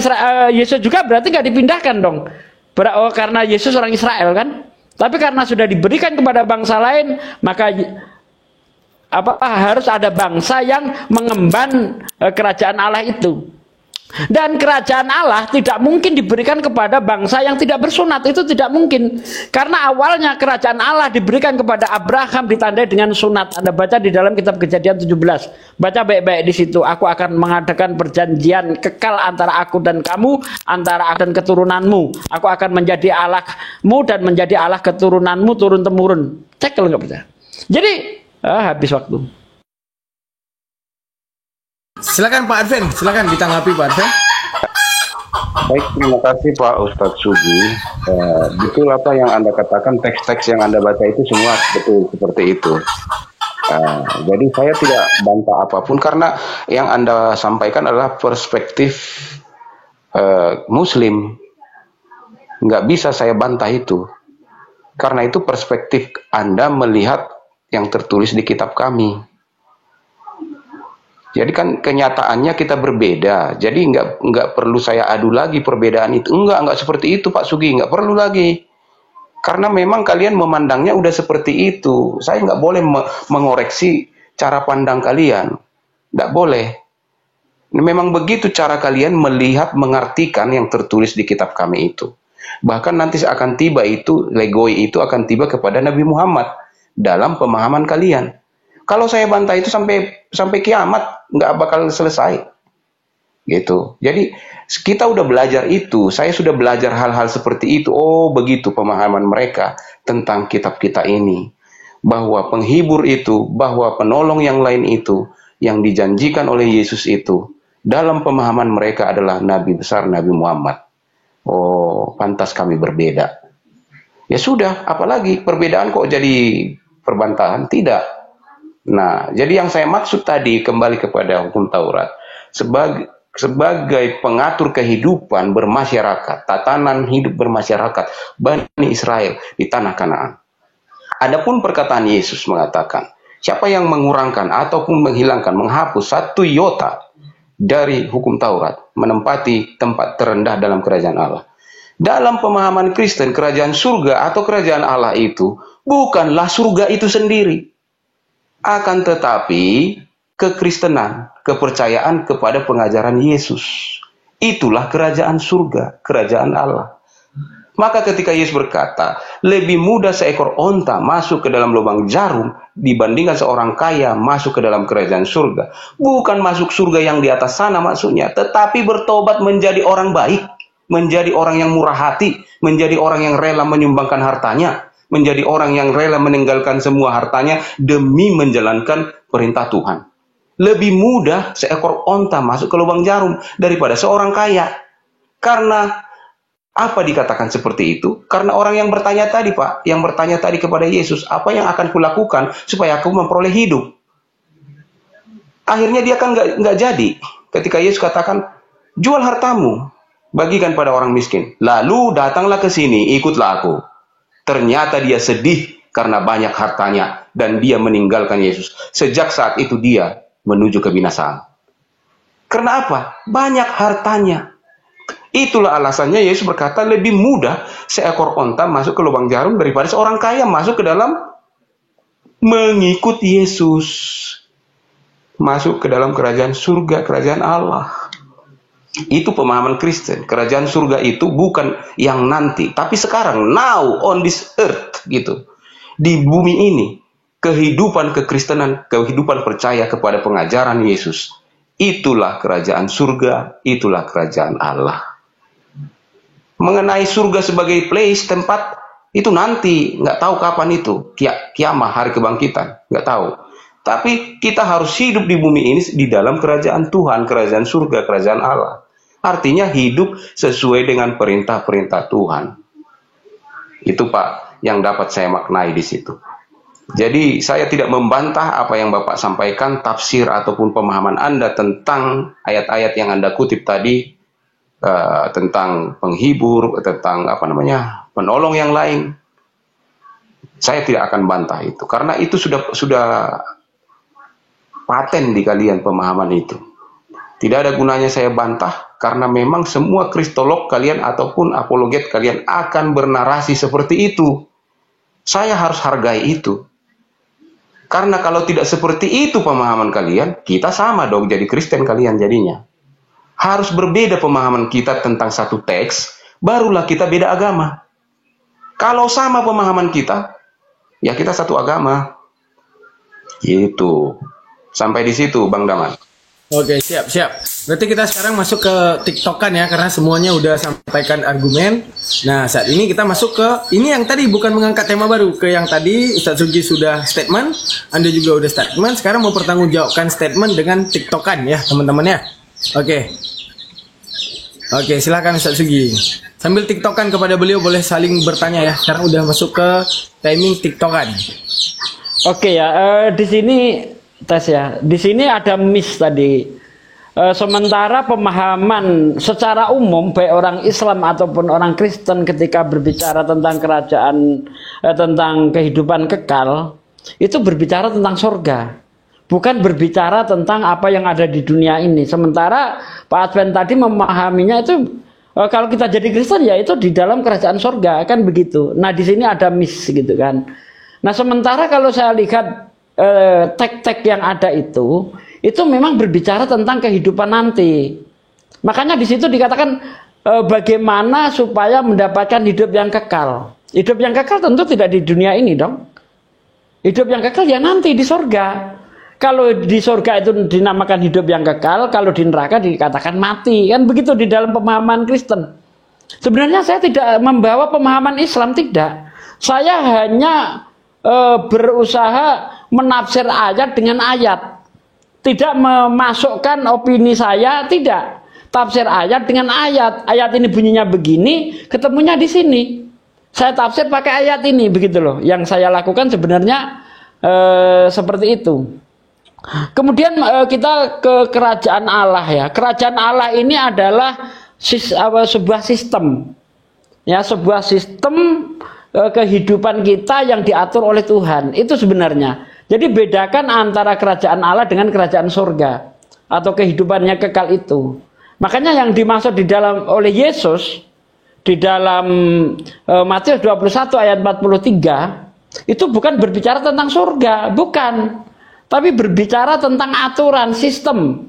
Yesus juga berarti nggak dipindahkan dong. Karena Yesus orang Israel kan. Tapi karena sudah diberikan kepada bangsa lain, maka harus ada bangsa yang mengemban kerajaan Allah itu. Dan kerajaan Allah tidak mungkin diberikan kepada bangsa yang tidak bersunat, itu tidak mungkin. Karena awalnya kerajaan Allah diberikan kepada Abraham ditandai dengan sunat. Anda baca di dalam kitab Kejadian 17. Baca baik-baik di situ. Aku akan mengadakan perjanjian kekal antara aku dan kamu, antara aku dan keturunanmu. Aku akan menjadi Allahmu dan menjadi Allah keturunanmu turun-temurun. Cek kalau nggak percaya. Jadi habis waktu. Silakan Pak Arven, silakan ditanggapi Pak Arven. Baik, terima kasih Pak Ustadz Sugi. Betul apa yang Anda katakan, teks-teks yang Anda baca itu semua betul seperti itu. Jadi saya tidak bantah apapun karena yang Anda sampaikan adalah perspektif Muslim. Nggak bisa saya bantah itu. Karena itu perspektif Anda melihat yang tertulis di kitab kami. Jadi kan kenyataannya kita berbeda. Jadi nggak perlu saya adu lagi perbedaan itu. Nggak seperti itu Pak Sugi. Nggak perlu lagi. Karena memang kalian memandangnya udah seperti itu. Saya nggak boleh mengoreksi cara pandang kalian. Nggak boleh. Memang begitu cara kalian melihat, mengartikan yang tertulis di kitab kami itu. Bahkan nanti akan tiba itu, legoi itu akan tiba kepada Nabi Muhammad dalam pemahaman kalian. Kalau saya bantah itu sampai kiamat nggak bakal selesai, gitu. Jadi kita udah belajar itu, saya sudah belajar hal-hal seperti itu. Oh begitu pemahaman mereka tentang kitab kita ini, bahwa penghibur itu, bahwa penolong yang lain itu, yang dijanjikan oleh Yesus itu, dalam pemahaman mereka adalah Nabi besar Nabi Muhammad. Oh pantas kami berbeda. Ya sudah, apalagi perbedaan kok jadi perbantahan? Tidak. Nah, jadi yang saya maksud tadi kembali kepada hukum Taurat sebagai pengatur kehidupan bermasyarakat, tatanan hidup bermasyarakat Bani Israel di tanah Kanaan. Adapun perkataan Yesus mengatakan, siapa yang mengurangkan ataupun menghilangkan, menghapus satu iota dari hukum Taurat, menempati tempat terendah dalam kerajaan Allah. Dalam pemahaman Kristen, kerajaan surga atau kerajaan Allah itu bukanlah surga itu sendiri. Akan tetapi kekristenan, kepercayaan kepada pengajaran Yesus, itulah kerajaan surga, kerajaan Allah. Maka ketika Yesus berkata, lebih mudah seekor onta masuk ke dalam lubang jarum dibandingkan seorang kaya masuk ke dalam kerajaan surga. Bukan masuk surga yang di atas sana maksudnya, tetapi bertobat menjadi orang baik, menjadi orang yang murah hati, menjadi orang yang rela menyumbangkan hartanya, menjadi orang yang rela meninggalkan semua hartanya demi menjalankan perintah Tuhan. Lebih mudah seekor onta masuk ke lubang jarum daripada seorang kaya. Karena apa dikatakan seperti itu? Karena orang yang bertanya tadi Pak, yang bertanya tadi kepada Yesus, apa yang akan kulakukan supaya aku memperoleh hidup? Akhirnya dia kan nggak jadi. Ketika Yesus katakan, jual hartamu, bagikan pada orang miskin. Lalu datanglah ke sini, ikutlah aku. Ternyata dia sedih karena banyak hartanya. dan dia meninggalkan Yesus. Sejak saat itu dia menuju kebinasaan. Karena apa? Banyak hartanya. Itulah alasannya Yesus berkata lebih mudah seekor onta masuk ke lubang jarum daripada seorang kaya masuk ke dalam mengikut Yesus. Masuk ke dalam kerajaan surga, kerajaan Allah. Itu pemahaman Kristen. Kerajaan surga itu bukan yang nanti, tapi sekarang, now on this earth gitu. Di bumi ini, kehidupan kekristenan, kehidupan percaya kepada pengajaran Yesus, itulah kerajaan surga, itulah kerajaan Allah. Mengenai surga sebagai place, tempat, itu nanti, nggak tahu kapan itu, kiamah, hari kebangkitan, nggak tahu. Tapi kita harus hidup di bumi ini di dalam kerajaan Tuhan, kerajaan surga, kerajaan Allah. Artinya hidup sesuai dengan perintah-perintah Tuhan. Itu Pak, yang dapat saya maknai di situ. Jadi saya tidak membantah apa yang Bapak sampaikan, tafsir ataupun pemahaman Anda tentang ayat-ayat yang Anda kutip tadi, tentang penghibur, tentang penolong yang lain. Saya tidak akan bantah itu, karena itu sudah paten di kalian pemahaman itu. Tidak ada gunanya saya bantah, karena memang semua kristolog kalian ataupun apologet kalian akan bernarasi seperti itu. Saya harus hargai itu. Karena kalau tidak seperti itu pemahaman kalian, kita sama dong jadi Kristen kalian jadinya. Harus berbeda pemahaman kita tentang satu teks, barulah kita beda agama. Kalau sama pemahaman kita, ya kita satu agama. Gitu. Sampai di situ, Bang Daman. Oke, siap. Berarti kita sekarang masuk ke TikTokan ya, karena semuanya udah sampaikan argumen. Nah, saat ini kita masuk ke, ini yang tadi bukan mengangkat tema baru. Ke yang tadi, Ustadz Sugi sudah statement, Anda juga udah statement, sekarang mau pertanggungjawabkan statement dengan TikTokan ya, teman-teman ya. Oke, silakan Ustadz Sugi. Sambil TikTokan kepada beliau boleh saling bertanya ya. Sekarang udah masuk ke timing TikTokan. Oke ya, di sini tes ya. Di sini ada miss tadi. Sementara pemahaman secara umum baik orang Islam ataupun orang Kristen ketika berbicara tentang kerajaan, tentang kehidupan kekal, itu berbicara tentang surga. Bukan berbicara tentang apa yang ada di dunia ini. Sementara Pak Advent tadi memahaminya itu kalau kita jadi Kristen ya itu di dalam kerajaan surga, kan begitu. Nah di sini ada miss gitu kan. Nah sementara kalau saya lihat teks-teks yang ada itu memang berbicara tentang kehidupan nanti. Makanya di situ dikatakan bagaimana supaya mendapatkan hidup yang kekal. Hidup yang kekal tentu tidak di dunia ini dong. Hidup yang kekal ya nanti di surga. Kalau di surga itu dinamakan hidup yang kekal, kalau di neraka dikatakan mati. Kan begitu di dalam pemahaman Kristen. Sebenarnya saya tidak membawa pemahaman Islam, tidak. Saya hanya berusaha menafsir ayat dengan ayat. Tidak memasukkan opini saya, tidak. Tafsir ayat dengan ayat. Ayat ini bunyinya begini, ketemunya di sini. Saya tafsir pakai ayat ini, begitu loh. Yang saya lakukan sebenarnya seperti itu. Kemudian kita ke kerajaan Allah ya. Kerajaan Allah ini adalah sebuah sistem. Ya, sebuah sistem kehidupan kita yang diatur oleh Tuhan. Itu sebenarnya. Jadi bedakan antara kerajaan Allah dengan kerajaan surga atau kehidupannya kekal itu. Makanya yang dimaksud di dalam oleh Yesus di dalam Matius 21 ayat 43 itu bukan berbicara tentang surga, bukan. Tapi berbicara tentang aturan, sistem.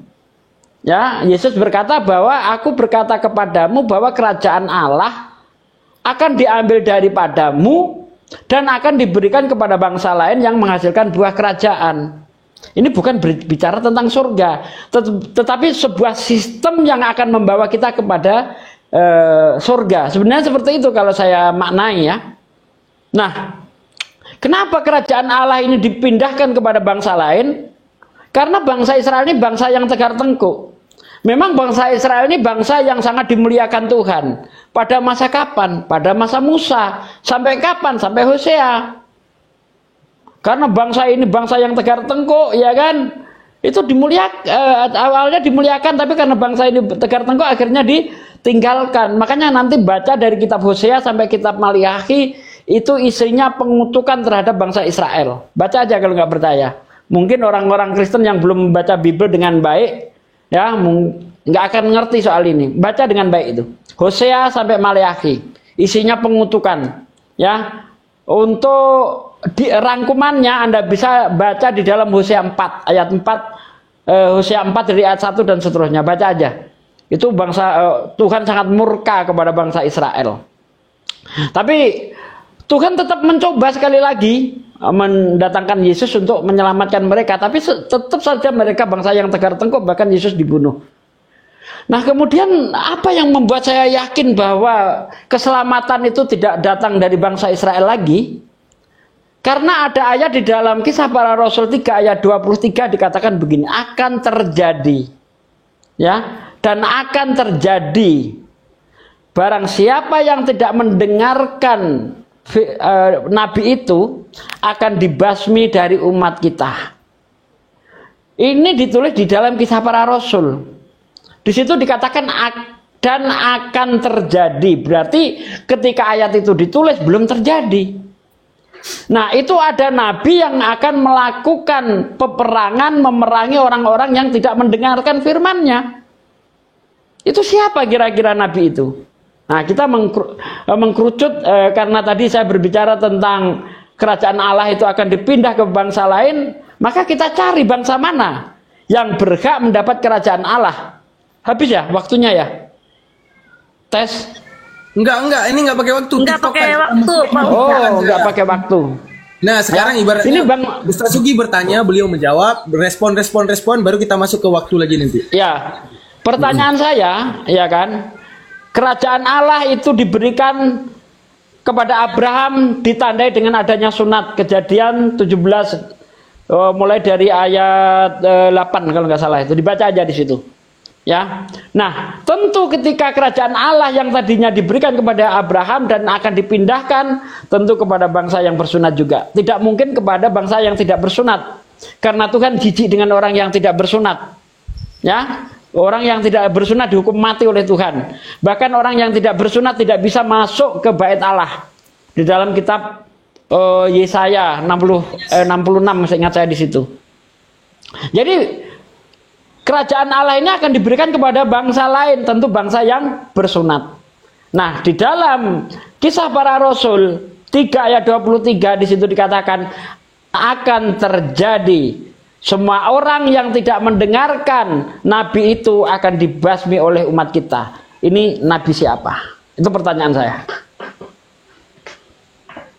Ya, Yesus berkata bahwa aku berkata kepadamu bahwa kerajaan Allah akan diambil daripadamu dan akan diberikan kepada bangsa lain yang menghasilkan buah kerajaan. Ini bukan berbicara tentang surga, tetapi sebuah sistem yang akan membawa kita kepada surga. Sebenarnya seperti itu kalau saya maknai ya. Nah, kenapa kerajaan Allah ini dipindahkan kepada bangsa lain? Karena bangsa Israel ini bangsa yang tegar tengkuk. Memang bangsa Israel ini bangsa yang sangat dimuliakan Tuhan. Pada masa kapan? Pada masa Musa. Sampai kapan? Sampai Hosea. Karena bangsa ini bangsa yang tegar tengkuk, ya kan? Itu dimuliakan, awalnya dimuliakan, tapi karena bangsa ini tegar tengkuk akhirnya ditinggalkan. Makanya nanti baca dari kitab Hosea sampai kitab Maliaki, itu isinya pengutukan terhadap bangsa Israel. Baca aja kalau nggak percaya. Mungkin orang-orang Kristen yang belum membaca Bible dengan baik, ya nggak akan ngerti soal ini. Baca dengan baik itu. Hosea sampai Maleakhi, isinya pengutukan. Ya, untuk rangkumannya Anda bisa baca di dalam Hosea 4 ayat 4, Hosea 4 dari ayat 1 dan seterusnya. Baca aja. Itu Tuhan sangat murka kepada bangsa Israel. Tapi Tuhan tetap mencoba sekali lagi mendatangkan Yesus untuk menyelamatkan mereka. Tapi tetap saja mereka bangsa yang tegar tengkuk, bahkan Yesus dibunuh. Nah kemudian apa yang membuat saya yakin bahwa keselamatan itu tidak datang dari bangsa Israel lagi? Karena ada ayat di dalam Kisah Para Rasul 3 ayat 23 dikatakan begini, akan terjadi, ya, dan akan terjadi barang siapa yang tidak mendengarkan Nabi itu akan dibasmi dari umat kita. Ini ditulis di dalam Kisah Para Rasul. Di situ dikatakan dan akan terjadi. Berarti ketika ayat itu ditulis belum terjadi. Nah itu ada nabi yang akan melakukan peperangan, memerangi orang-orang yang tidak mendengarkan firman-Nya. Itu siapa kira-kira nabi itu? Nah kita mengkerucut karena tadi saya berbicara tentang kerajaan Allah itu akan dipindah ke bangsa lain. Maka kita cari bangsa mana yang berhak mendapat kerajaan Allah. Habis ya waktunya ya? Tes? Enggak, ini enggak pakai waktu. Enggak pakai waktu. Enggak pakai waktu. Nah, sekarang ibaratnya ini Bang Ustaz Sugi bertanya, beliau menjawab, respon, baru kita masuk ke waktu lagi nanti. Ya. Pertanyaan saya, ya kan? Kerajaan Allah itu diberikan kepada Abraham ditandai dengan adanya sunat. Kejadian 17 mulai dari ayat 8 kalau nggak salah itu. Dibaca aja di situ. Ya, nah tentu ketika kerajaan Allah yang tadinya diberikan kepada Abraham dan akan dipindahkan tentu kepada bangsa yang bersunat juga. Tidak mungkin kepada bangsa yang tidak bersunat, karena Tuhan jijik dengan orang yang tidak bersunat. Ya, orang yang tidak bersunat dihukum mati oleh Tuhan. Bahkan orang yang tidak bersunat tidak bisa masuk ke bait Allah. Di dalam kitab Yesaya 66 masih ingat saya di situ. Jadi kerajaan Allah ini akan diberikan kepada bangsa lain, tentu bangsa yang bersunat. Nah, di dalam Kisah Para Rasul 3 ayat 23 di situ dikatakan akan terjadi semua orang yang tidak mendengarkan nabi itu akan dibasmi oleh umat kita. Ini nabi siapa? Itu pertanyaan saya.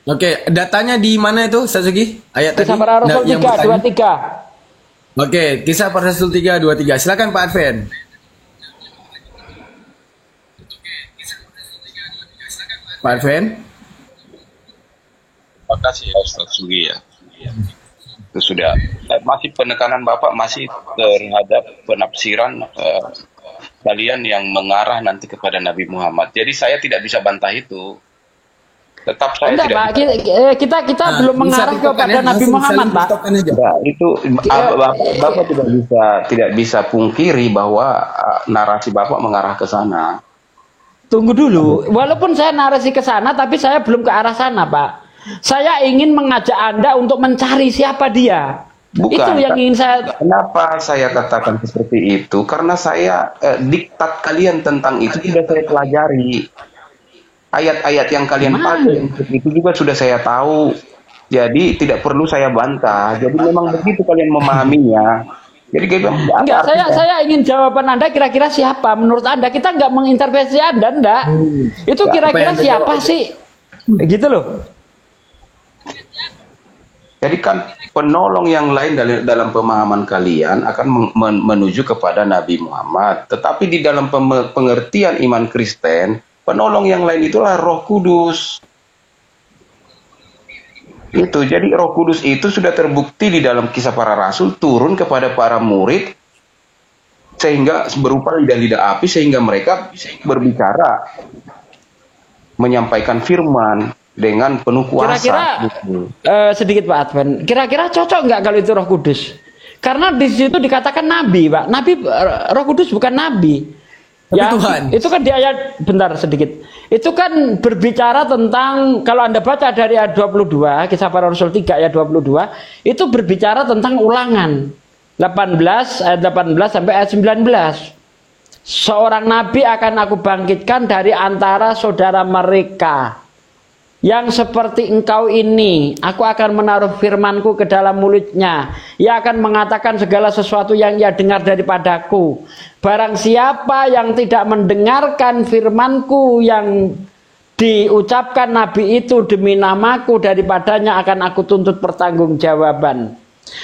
Oke, datanya di mana itu, Ustaz Sugi? Ayat Kisah tadi Para Rasul 3 23. Oke, Kisah Para Rasul 3:23. Silakan Pak Adven. Pak Adven. Terima kasih ya Ustaz Sugi ya. Itu sudah masih penekanan Bapak masih terhadap penafsiran kalian yang mengarah nanti kepada Nabi Muhammad. Jadi saya tidak bisa bantah itu. Tetap saya Enggak, tidak Pak. Kita belum mengarah kepada Nabi Muhammad, Pak. Ya, itu Bapak tidak bisa pungkiri bahwa narasi Bapak mengarah ke sana. Tunggu dulu. Walaupun saya narasi ke sana, tapi saya belum ke arah sana, Pak. Saya ingin mengajak Anda untuk mencari siapa dia. Bukan. Itu yang ingin saya. Kenapa saya katakan seperti itu? Karena saya diktat kalian tentang itu sudah saya pelajari. Ayat-ayat yang kalian pakai itu juga sudah saya tahu. Jadi tidak perlu saya bantah. Jadi memang begitu kalian memahaminya. Jadi enggak, saya ingin jawaban Anda kira-kira siapa menurut Anda. Kita enggak mengintervensi Anda, enggak. Itu kira-kira siapa sih? Gitu loh. Jadi kan penolong yang lain dalam pemahaman kalian akan menuju kepada Nabi Muhammad. Tetapi di dalam pengertian iman Kristen, penolong yang lain itulah Roh Kudus. Itu, jadi Roh Kudus itu sudah terbukti di dalam Kisah Para Rasul turun kepada para murid sehingga berupa lidah-lidah api sehingga mereka berbicara, menyampaikan firman dengan penuh kuasa. Kira-kira sedikit Pak Adven, kira-kira cocok nggak kalau itu Roh Kudus? Karena di situ dikatakan nabi, Pak. Nabi, Roh Kudus bukan nabi. Ya, Tuhan. Itu kan di ayat, bentar sedikit. itu kan berbicara tentang, kalau Anda baca dari ayat 22, Kisah Para Rasul 3 ayat 22, itu berbicara tentang ulangan. 18 ayat 18 sampai ayat 19. Seorang nabi akan aku bangkitkan dari antara saudara mereka, yang seperti engkau ini. Aku akan menaruh firmanku ke dalam mulutnya. Ia akan mengatakan segala sesuatu yang ia dengar daripadaku. Barang siapa yang tidak mendengarkan firmanku yang diucapkan nabi itu demi namaku, daripadanya akan aku tuntut pertanggungjawaban.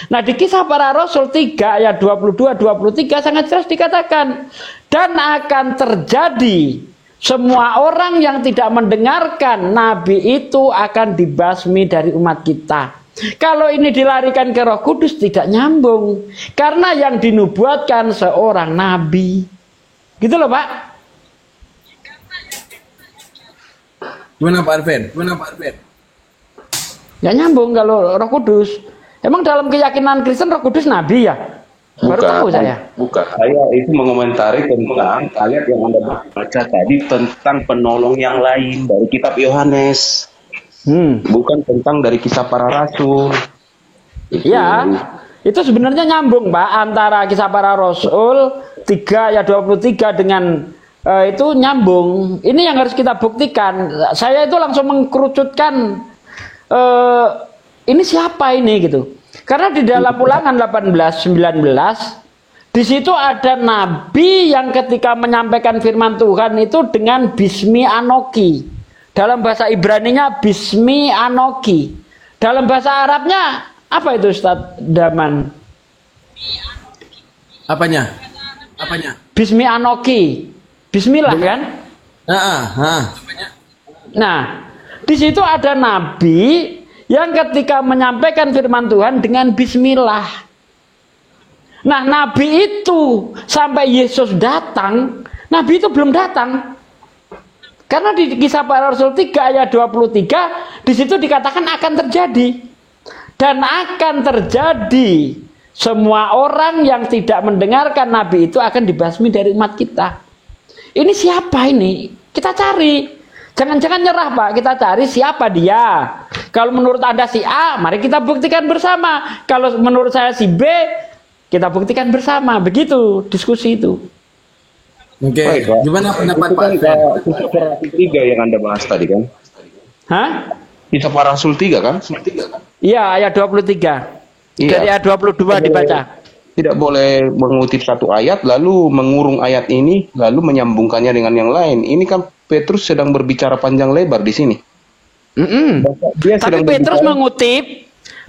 Nah, di Kisah Para Rasul 3 ayat 22-23 sangat jelas dikatakan, dan akan terjadi semua orang yang tidak mendengarkan nabi itu akan dibasmi dari umat kita. Kalau ini dilarikan ke Roh Kudus tidak nyambung, karena yang dinubuatkan seorang nabi. Gitu loh, Pak. Gimana Pak Arven? Ya nyambung kalau Roh Kudus. Emang dalam keyakinan Kristen Roh Kudus nabi ya? Baru tahu saya. Bukan. Saya itu mengomentari tentang ayat yang Anda baca tadi tentang penolong yang lain dari kitab Yohanes. Bukan tentang dari Kisah Para Rasul. Ya, itu sebenarnya nyambung, Pak, antara Kisah Para Rasul 3 ayat 23 dengan itu nyambung. Ini yang harus kita buktikan. Saya itu langsung mengkerucutkan ini siapa ini gitu. Karena di dalam Ulangan 18-19 di situ ada nabi yang ketika menyampaikan firman Tuhan itu dengan bismi anoki. Dalam bahasa Ibraninya bismi anoki. Dalam bahasa Arabnya apa itu, Ustaz Daman? Apanya? Bismi anoki. Bismillah kan? Nah, di situ ada nabi yang ketika menyampaikan firman Tuhan dengan bismillah. Nah, nabi itu sampai Yesus datang, nabi itu belum datang. Karena di Kisah Para Rasul 3 ayat 23 di situ dikatakan akan terjadi. Dan akan terjadi semua orang yang tidak mendengarkan nabi itu akan dibasmi dari umat kita. Ini siapa ini? Kita cari. Jangan-jangan nyerah, Pak. Kita cari siapa dia. Kalau menurut Anda si A, mari kita buktikan bersama. Kalau menurut saya si B, kita buktikan bersama. Begitu diskusi itu. Oke. Gimana pendapat Pak? Kisah Para Rasul 3 yang Anda bahas tadi kan? Hah? Kisah Para Rasul 3 kan? Iya, ayat 23. Iya. Dari ayat 22 dibaca. Tidak boleh mengutip satu ayat lalu mengurung ayat ini lalu menyambungkannya dengan yang lain. Ini kan Petrus sedang berbicara panjang lebar di sini. Dia Tapi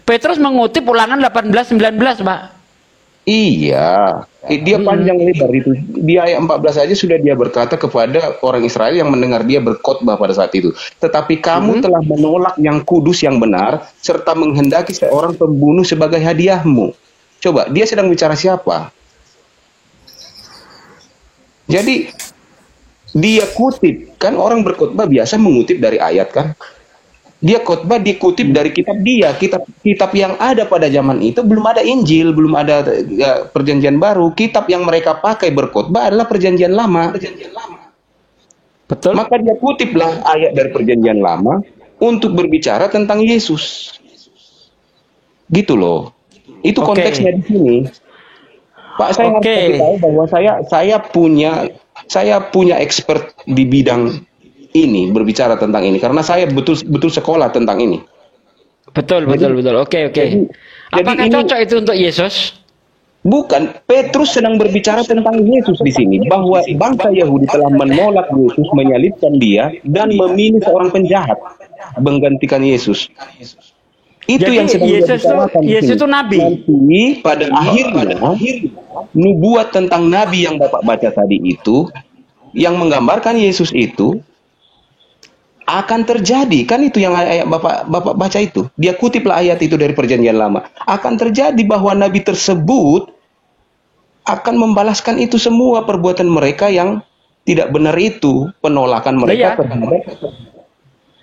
Petrus mengutip Ulangan 18-19, Pak. Iya, dia panjang lebar itu. Di ayat 14 aja sudah dia berkata kepada orang Israel yang mendengar dia berkhotbah pada saat itu. Tetapi kamu telah menolak yang kudus yang benar, serta menghendaki seorang pembunuh sebagai hadiahmu. Coba, dia sedang bicara siapa? Jadi, dia kutip. Kan orang berkhotbah biasa mengutip dari ayat kan? Dia khotbah dikutip dari kitab dia, kitab yang ada pada zaman itu. Belum ada Injil, belum ada perjanjian baru. Kitab yang mereka pakai berkhotbah adalah perjanjian lama. Betul. Maka dia kutiplah ayat dari perjanjian lama untuk berbicara tentang Yesus. Gitu loh. Itu konteksnya di sini. Pak, saya harus tahu bahwa saya punya expert di bidang ini, berbicara tentang ini karena saya betul sekolah tentang ini. Betul. Oke. Apakah ini, cocok itu untuk Yesus? Bukan. Petrus sedang berbicara tentang Yesus di sini, bahwa bangsa Yahudi telah menolak Yesus, menyalibkan dia dan memilih seorang penjahat menggantikan Yesus. Itu jadi yang sedang Yesus itu nabi. Nanti pada akhirnya nubuat tentang nabi yang Bapak baca tadi itu, yang menggambarkan Yesus itu akan terjadi. Kan itu yang ayat Bapak baca itu. Dia kutiplah ayat itu dari perjanjian lama. Akan terjadi bahwa nabi tersebut akan membalaskan itu semua perbuatan mereka yang tidak benar itu, penolakan mereka terhadap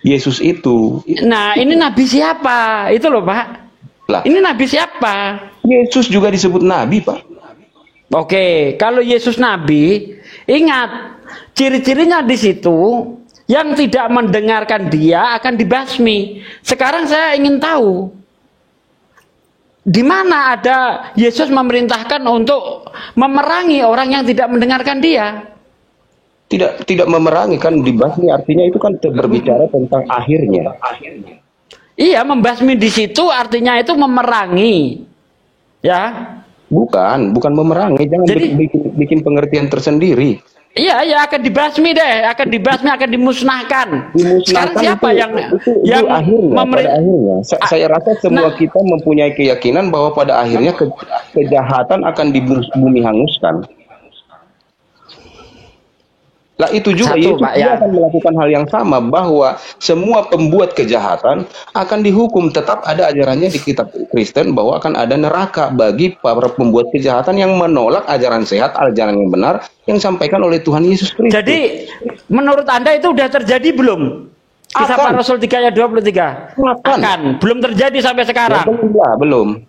Yesus itu. Nah, ini nabi siapa? Itu loh, Pak. Lah, ini nabi siapa? Yesus juga disebut nabi, Pak. Oke, kalau Yesus nabi, ingat ciri-cirinya di situ yang tidak mendengarkan dia akan dibasmi. Sekarang saya ingin tahu, di mana ada Yesus memerintahkan untuk memerangi orang yang tidak mendengarkan dia? Tidak memerangi, kan dibasmi artinya itu kan berbicara tentang akhirnya. Iya, membasmi di situ artinya itu memerangi. Ya. Bukan memerangi, jangan bikin pengertian tersendiri. Iya, ya akan dibasmi deh, akan dimusnahkan. Sekarang siapa itu, yang akhirnya, pada akhirnya saya rasa semua kita mempunyai keyakinan bahwa pada akhirnya kejahatan akan di bumi hanguskan. Lah itu juga Yesus akan melakukan hal yang sama, bahwa semua pembuat kejahatan akan dihukum. Tetap ada ajarannya di kitab Kristen bahwa akan ada neraka bagi para pembuat kejahatan yang menolak ajaran sehat, ajaran yang benar yang disampaikan oleh Tuhan Yesus Kristus. Jadi menurut Anda itu sudah terjadi belum? Kisah Para Rasul 3 ayat 23. Akan. Belum terjadi sampai sekarang. Belum.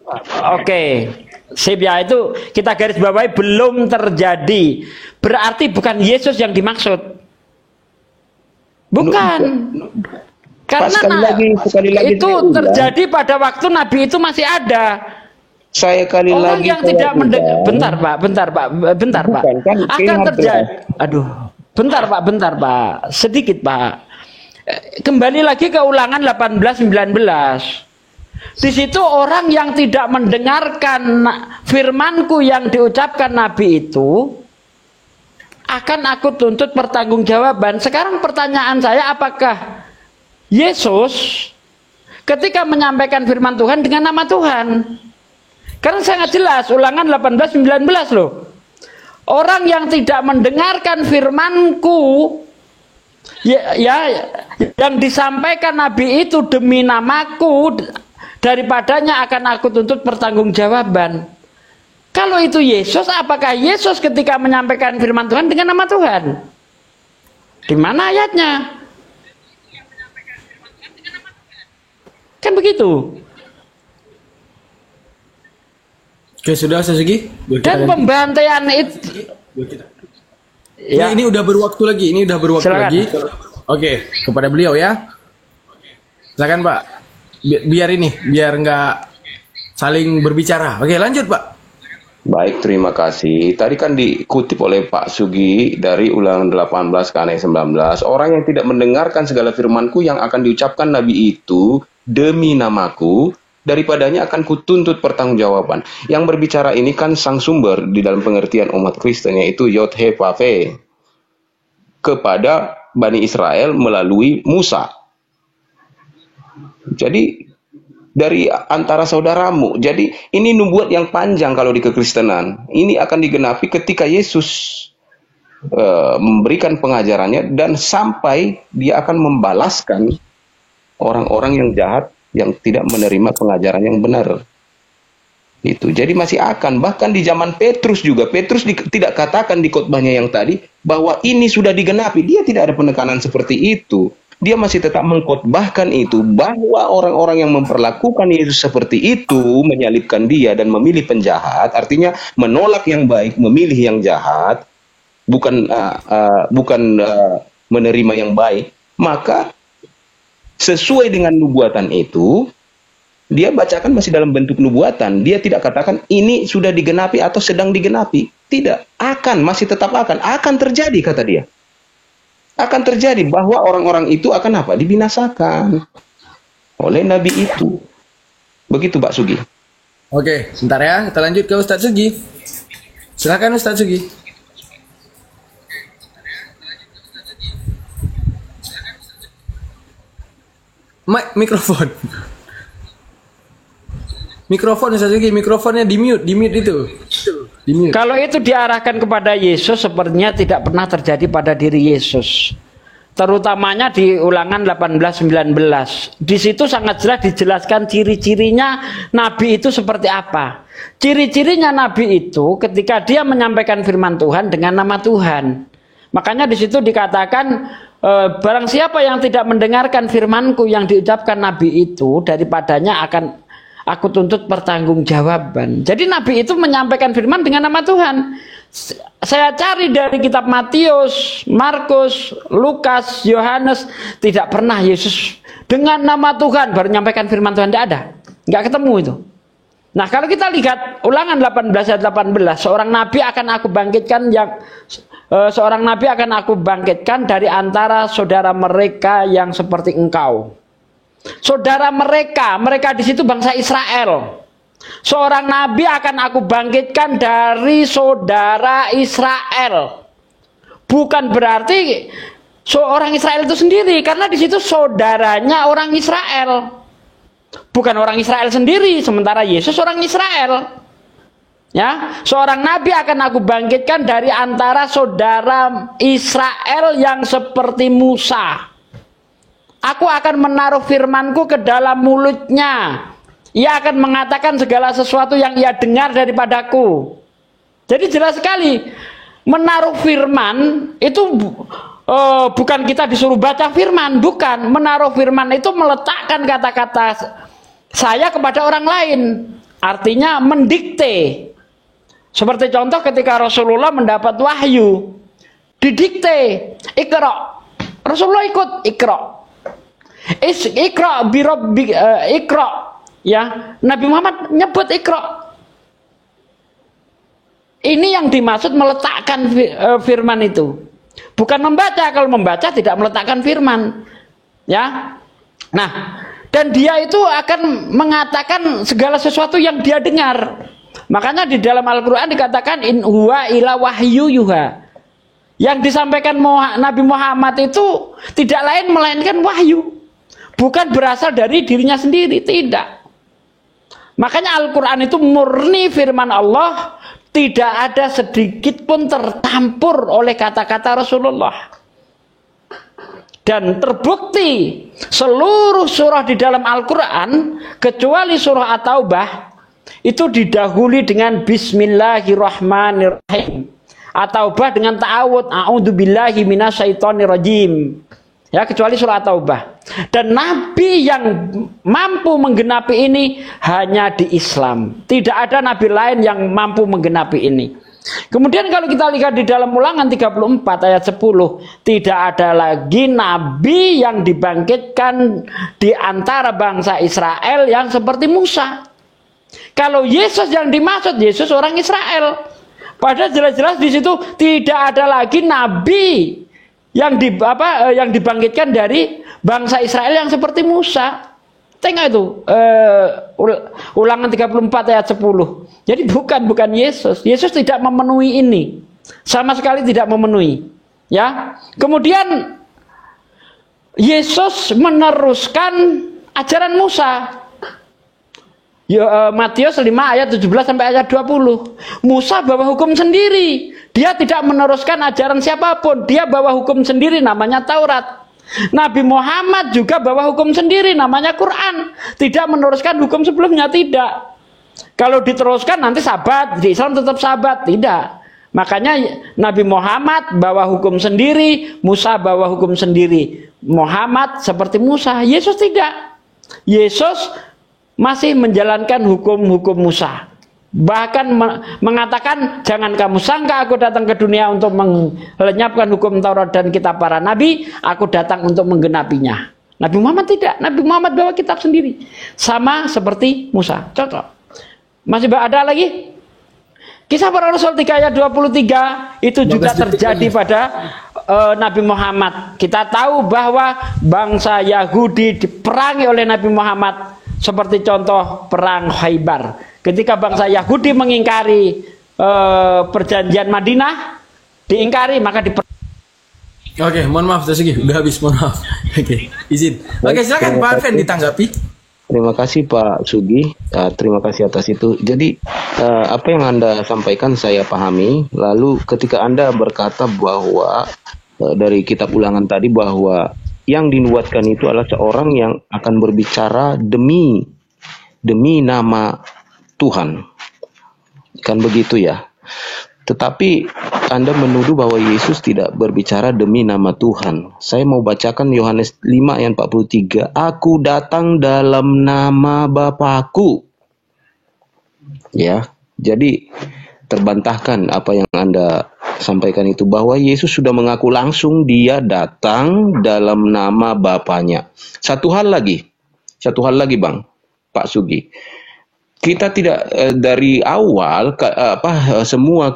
Oke. Sip ya, itu kita garis bawahi, belum terjadi. Berarti bukan Yesus yang dimaksud. Bukan. Karena sekali lagi itu terjadi pada waktu Nabi itu masih ada. Orang yang tidak mendengar. Bentar Pak. Akan terjadi. Aduh. Bentar Pak. Sedikit Pak. Kembali lagi ke Ulangan 18:19. Di situ orang yang tidak mendengarkan firmanku yang diucapkan Nabi itu akan aku tuntut pertanggungjawaban. Sekarang pertanyaan saya, apakah Yesus ketika menyampaikan firman Tuhan dengan nama Tuhan? Karena sangat jelas Ulangan 18:19 loh. Orang yang tidak mendengarkan firmanku yang disampaikan Nabi itu demi namaku, daripadanya akan aku tuntut pertanggungjawaban. Kalau itu Yesus, apakah Yesus ketika menyampaikan firman Tuhan dengan nama Tuhan? Di mana ayatnya? Kan begitu. Oke, sudah Sasugi. Dan pembantaian itu. Ya. Ini udah berwaktu lagi. Silakan. Lagi. Oke, kepada beliau ya. Silakan Pak. Biar nggak saling berbicara. Oke, lanjut Pak. Baik, terima kasih. Tadi kan dikutip oleh Pak Sugi dari Ulangan 18 ke ayat 19. Orang yang tidak mendengarkan segala firmanku yang akan diucapkan Nabi itu demi namaku, daripadanya akan kutuntut pertanggungjawaban. Yang berbicara ini kan sang sumber di dalam pengertian umat Kristen, yaitu Yod-He-Vav-He, kepada Bani Israel melalui Musa. Jadi dari antara saudaramu. Jadi ini nubuat yang panjang kalau di kekristenan. Ini akan digenapi ketika Yesus memberikan pengajarannya dan sampai dia akan membalaskan orang-orang yang jahat yang tidak menerima pengajaran yang benar. Itu. Jadi masih akan, bahkan di zaman Petrus juga, Petrus tidak katakan di khotbahnya yang tadi bahwa ini sudah digenapi. Dia tidak ada penekanan seperti itu. Dia masih tetap mengkhotbahkan itu, bahwa orang-orang yang memperlakukan Yesus seperti itu, menyalibkan dia dan memilih penjahat, artinya menolak yang baik, memilih yang jahat, bukan menerima yang baik, maka sesuai dengan nubuatan itu, dia bacakan masih dalam bentuk nubuatan. Dia tidak katakan ini sudah digenapi atau sedang digenapi. Tidak, masih tetap akan terjadi, kata dia. Akan terjadi bahwa orang-orang itu akan apa? Dibinasakan oleh Nabi itu. Begitu Pak Sugi. Oke, sebentar ya. Kita lanjut ke Ustadz Sugi. Silakan Ustadz Sugi. Mikrofon. Mikrofon Ustadz Sugi, mikrofonnya di mute itu. Kalau itu diarahkan kepada Yesus, sepertinya tidak pernah terjadi pada diri Yesus. Terutamanya di Ulangan 18:19. Di situ sangat jelas dijelaskan ciri-cirinya Nabi itu seperti apa. Ciri-cirinya Nabi itu ketika dia menyampaikan firman Tuhan dengan nama Tuhan. Makanya di situ dikatakan barang siapa yang tidak mendengarkan firmanku yang diucapkan Nabi itu, daripadanya akan aku tuntut pertanggungjawaban. Jadi Nabi itu menyampaikan firman dengan nama Tuhan. Saya cari dari kitab Matius, Markus, Lukas, Yohanes, tidak pernah Yesus dengan nama Tuhan baru menyampaikan firman Tuhan, tidak ada. Nggak ketemu itu. Nah, kalau kita lihat Ulangan 18 ayat 18, seorang nabi akan aku bangkitkan dari antara saudara mereka yang seperti engkau. Saudara mereka di situ bangsa Israel. Seorang nabi akan aku bangkitkan dari saudara Israel. Bukan berarti seorang Israel itu sendiri, karena di situ saudaranya orang Israel. Bukan orang Israel sendiri, sementara Yesus orang Israel. Ya, seorang nabi akan aku bangkitkan dari antara saudara Israel yang seperti Musa. Aku akan menaruh firmanku ke dalam mulutnya. Ia akan mengatakan segala sesuatu yang ia dengar daripadaku. Jadi jelas sekali, menaruh firman itu bukan kita disuruh baca firman, bukan. Menaruh firman itu meletakkan kata-kata saya kepada orang lain. Artinya mendikte. Seperti contoh ketika Rasulullah mendapat wahyu, didikte, Iqra. Rasulullah ikut Iqra. Iqra birabbik Iqra. Ya, Nabi Muhammad nyebut Iqra. Ini yang dimaksud meletakkan firman itu. Bukan membaca. Kalau membaca tidak meletakkan firman. Ya. Nah, dan dia itu akan mengatakan segala sesuatu yang dia dengar. Makanya di dalam Al-Qur'an dikatakan in huwa ila wahyu yuha. Yang disampaikan Nabi Muhammad itu tidak lain melainkan wahyu. Bukan berasal dari dirinya sendiri, tidak. Makanya Al-Quran itu murni firman Allah, tidak ada sedikit pun tercampur oleh kata-kata Rasulullah. Dan terbukti seluruh surah di dalam Al-Quran, kecuali surah At-Taubah, itu didahului dengan Bismillahirrahmanirrahim. At-Taubah dengan ta'awud, a'udzubillahi minasyaitonirrajim. Ya, kecuali surah At-Taubah. Dan nabi yang mampu menggenapi ini hanya di Islam. Tidak ada nabi lain yang mampu menggenapi ini. Kemudian kalau kita lihat di dalam Ulangan 34 ayat 10, tidak ada lagi nabi yang dibangkitkan di antara bangsa Israel yang seperti Musa. Kalau Yesus yang dimaksud, Yesus orang Israel. Padahal jelas-jelas di situ tidak ada lagi nabi yang dibangkitkan dari bangsa Israel yang seperti Musa. Tengok itu Ulangan 34 ayat 10. Jadi bukan Yesus. Yesus tidak memenuhi ini. Sama sekali tidak memenuhi. Ya. Kemudian Yesus meneruskan ajaran Musa. Matius 5 ayat 17 sampai ayat 20. Musa bawa hukum sendiri. Dia tidak meneruskan ajaran siapapun. Dia bawa hukum sendiri, namanya Taurat. Nabi Muhammad juga bawa hukum sendiri, namanya Quran. Tidak meneruskan hukum sebelumnya, tidak. Kalau diteruskan nanti sabat, di Islam tetap sabat, tidak. Makanya Nabi Muhammad bawa hukum sendiri, Musa bawa hukum sendiri. Muhammad seperti Musa, Yesus tidak. Yesus masih menjalankan hukum-hukum Musa. Bahkan mengatakan, jangan kamu sangka aku datang ke dunia untuk melenyapkan hukum Taurat dan kitab para nabi, aku datang untuk menggenapinya. Nabi Muhammad tidak. Nabi Muhammad bawa kitab sendiri, sama seperti Musa. Cocok. Masih ada lagi? Kisah Para Rasul 3 ayat 23 itu juga terjadi pada Nabi Muhammad. Kita tahu bahwa bangsa Yahudi diperangi oleh Nabi Muhammad. Seperti contoh perang Khaybar. Ketika bangsa Yahudi mengingkari perjanjian Madinah, diingkari, maka Oke, mohon maaf Segi, udah habis, mohon maaf. Oke, izin. Oke, silakan Pak Arven ditanggapi. Terima kasih Pak Sugi, terima kasih atas itu. Jadi apa yang Anda sampaikan saya pahami. Lalu ketika Anda berkata bahwa dari kitab Ulangan tadi bahwa yang dinubuatkan itu adalah seorang yang akan berbicara demi nama Tuhan, kan begitu ya. Tetapi Anda menuduh bahwa Yesus tidak berbicara demi nama Tuhan. Saya mau bacakan Yohanes 5 ayat 43. Aku datang dalam nama Bapakku. Ya, jadi terbantahkan apa yang Anda sampaikan itu, bahwa Yesus sudah mengaku langsung dia datang dalam nama Bapaknya. Satu hal lagi Bang, Pak Sugi. Kita tidak dari awal semua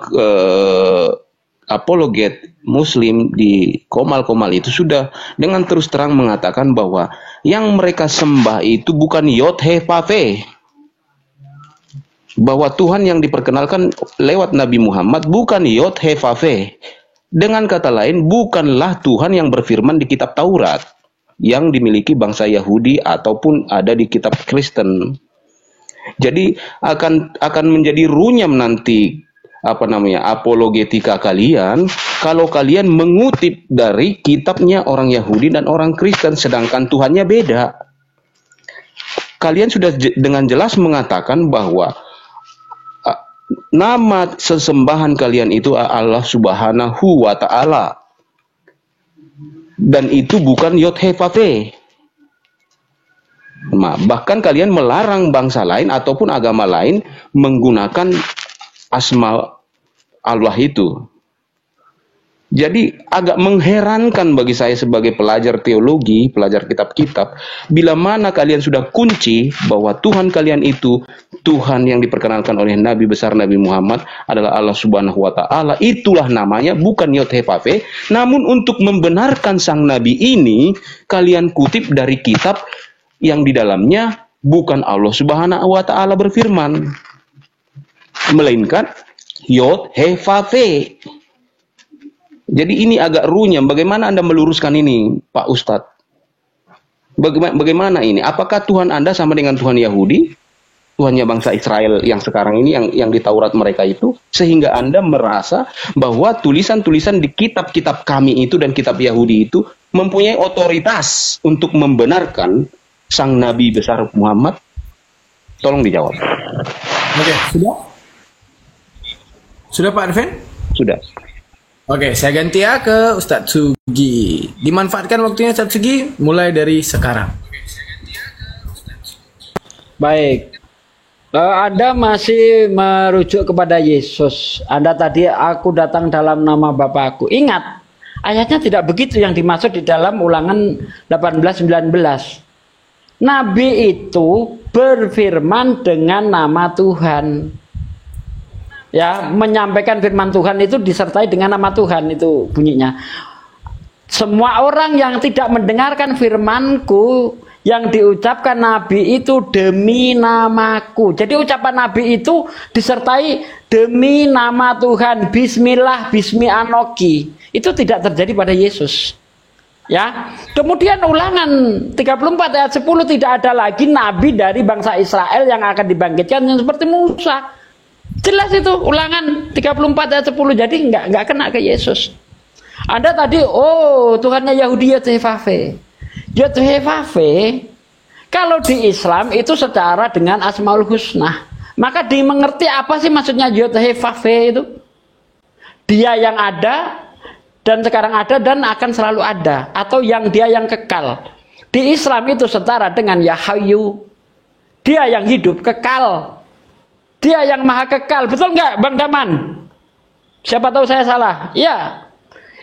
apologet Muslim di Komal-Komal itu sudah dengan terus terang mengatakan bahwa yang mereka sembah itu bukan Yod He Vav He. Bahwa Tuhan yang diperkenalkan lewat Nabi Muhammad bukan Yod He Vav He. Dengan kata lain, bukanlah Tuhan yang berfirman di kitab Taurat yang dimiliki bangsa Yahudi ataupun ada di kitab Kristen. Jadi akan menjadi runyam nanti apologetika kalian kalau kalian mengutip dari kitabnya orang Yahudi dan orang Kristen sedangkan Tuhannya beda. Kalian sudah dengan jelas mengatakan bahwa nama sesembahan kalian itu Allah Subhanahu wa Ta'ala, dan itu bukan Yod He Vav He. Bahkan kalian melarang bangsa lain ataupun agama lain menggunakan asma Allah itu. Jadi agak mengherankan bagi saya sebagai pelajar teologi, pelajar kitab-kitab, bila mana kalian sudah kunci bahwa Tuhan kalian itu Tuhan yang diperkenalkan oleh Nabi besar Nabi Muhammad adalah Allah Subhanahu wa Ta'ala. Itulah namanya, bukan Yod He Vav He. Namun untuk membenarkan sang Nabi ini, kalian kutip dari kitab yang di dalamnya bukan Allah Subhanahu wa Ta'ala berfirman, melainkan Yod He Vav He. Jadi ini agak runyam. Bagaimana Anda meluruskan ini, Pak Ustadz? Bagaimana ini? Apakah Tuhan Anda sama dengan Tuhan Yahudi? Tuhannya bangsa Israel yang sekarang ini, yang di Taurat mereka itu? Sehingga Anda merasa bahwa tulisan-tulisan di kitab-kitab kami itu dan kitab Yahudi itu mempunyai otoritas untuk membenarkan sang Nabi besar Muhammad? Tolong dijawab. Oke, sudah? Sudah Pak Arvin? Sudah. Oke, saya ganti ya ke Ustadz Sugi. Dimanfaatkan waktunya Ustadz Sugi mulai dari sekarang. Baik. Anda masih merujuk kepada Yesus. Anda tadi, aku datang dalam nama Bapakku. Ingat, ayatnya tidak begitu yang dimaksud di dalam Ulangan 18:19. Nabi itu berfirman dengan nama Tuhan. Ya, menyampaikan firman Tuhan itu disertai dengan nama Tuhan, itu bunyinya. Semua orang yang tidak mendengarkan firmanku yang diucapkan Nabi itu demi namaku. Jadi ucapan Nabi itu disertai demi nama Tuhan, Bismillah, Bismi Anoki. Itu tidak terjadi pada Yesus. Ya. Kemudian Ulangan 34 ayat 10, tidak ada lagi nabi dari bangsa Israel yang akan dibangkitkan yang seperti Musa. Jelas itu Ulangan 34 ayat 10. Jadi nggak kena ke Yesus. Anda tadi, Tuhannya Yahudi Yod He Vav He. Yod He Vav He, kalau di Islam itu secara dengan Asmaul Husna. Maka dimengerti apa sih maksudnya Yod He Vav He itu? Dia yang ada dan sekarang ada dan akan selalu ada, atau yang dia yang kekal. Di Islam itu setara dengan Ya Hayyu. Dia yang hidup kekal. Dia yang maha kekal. Betul nggak Bang Daman? Siapa tahu saya salah. Ya,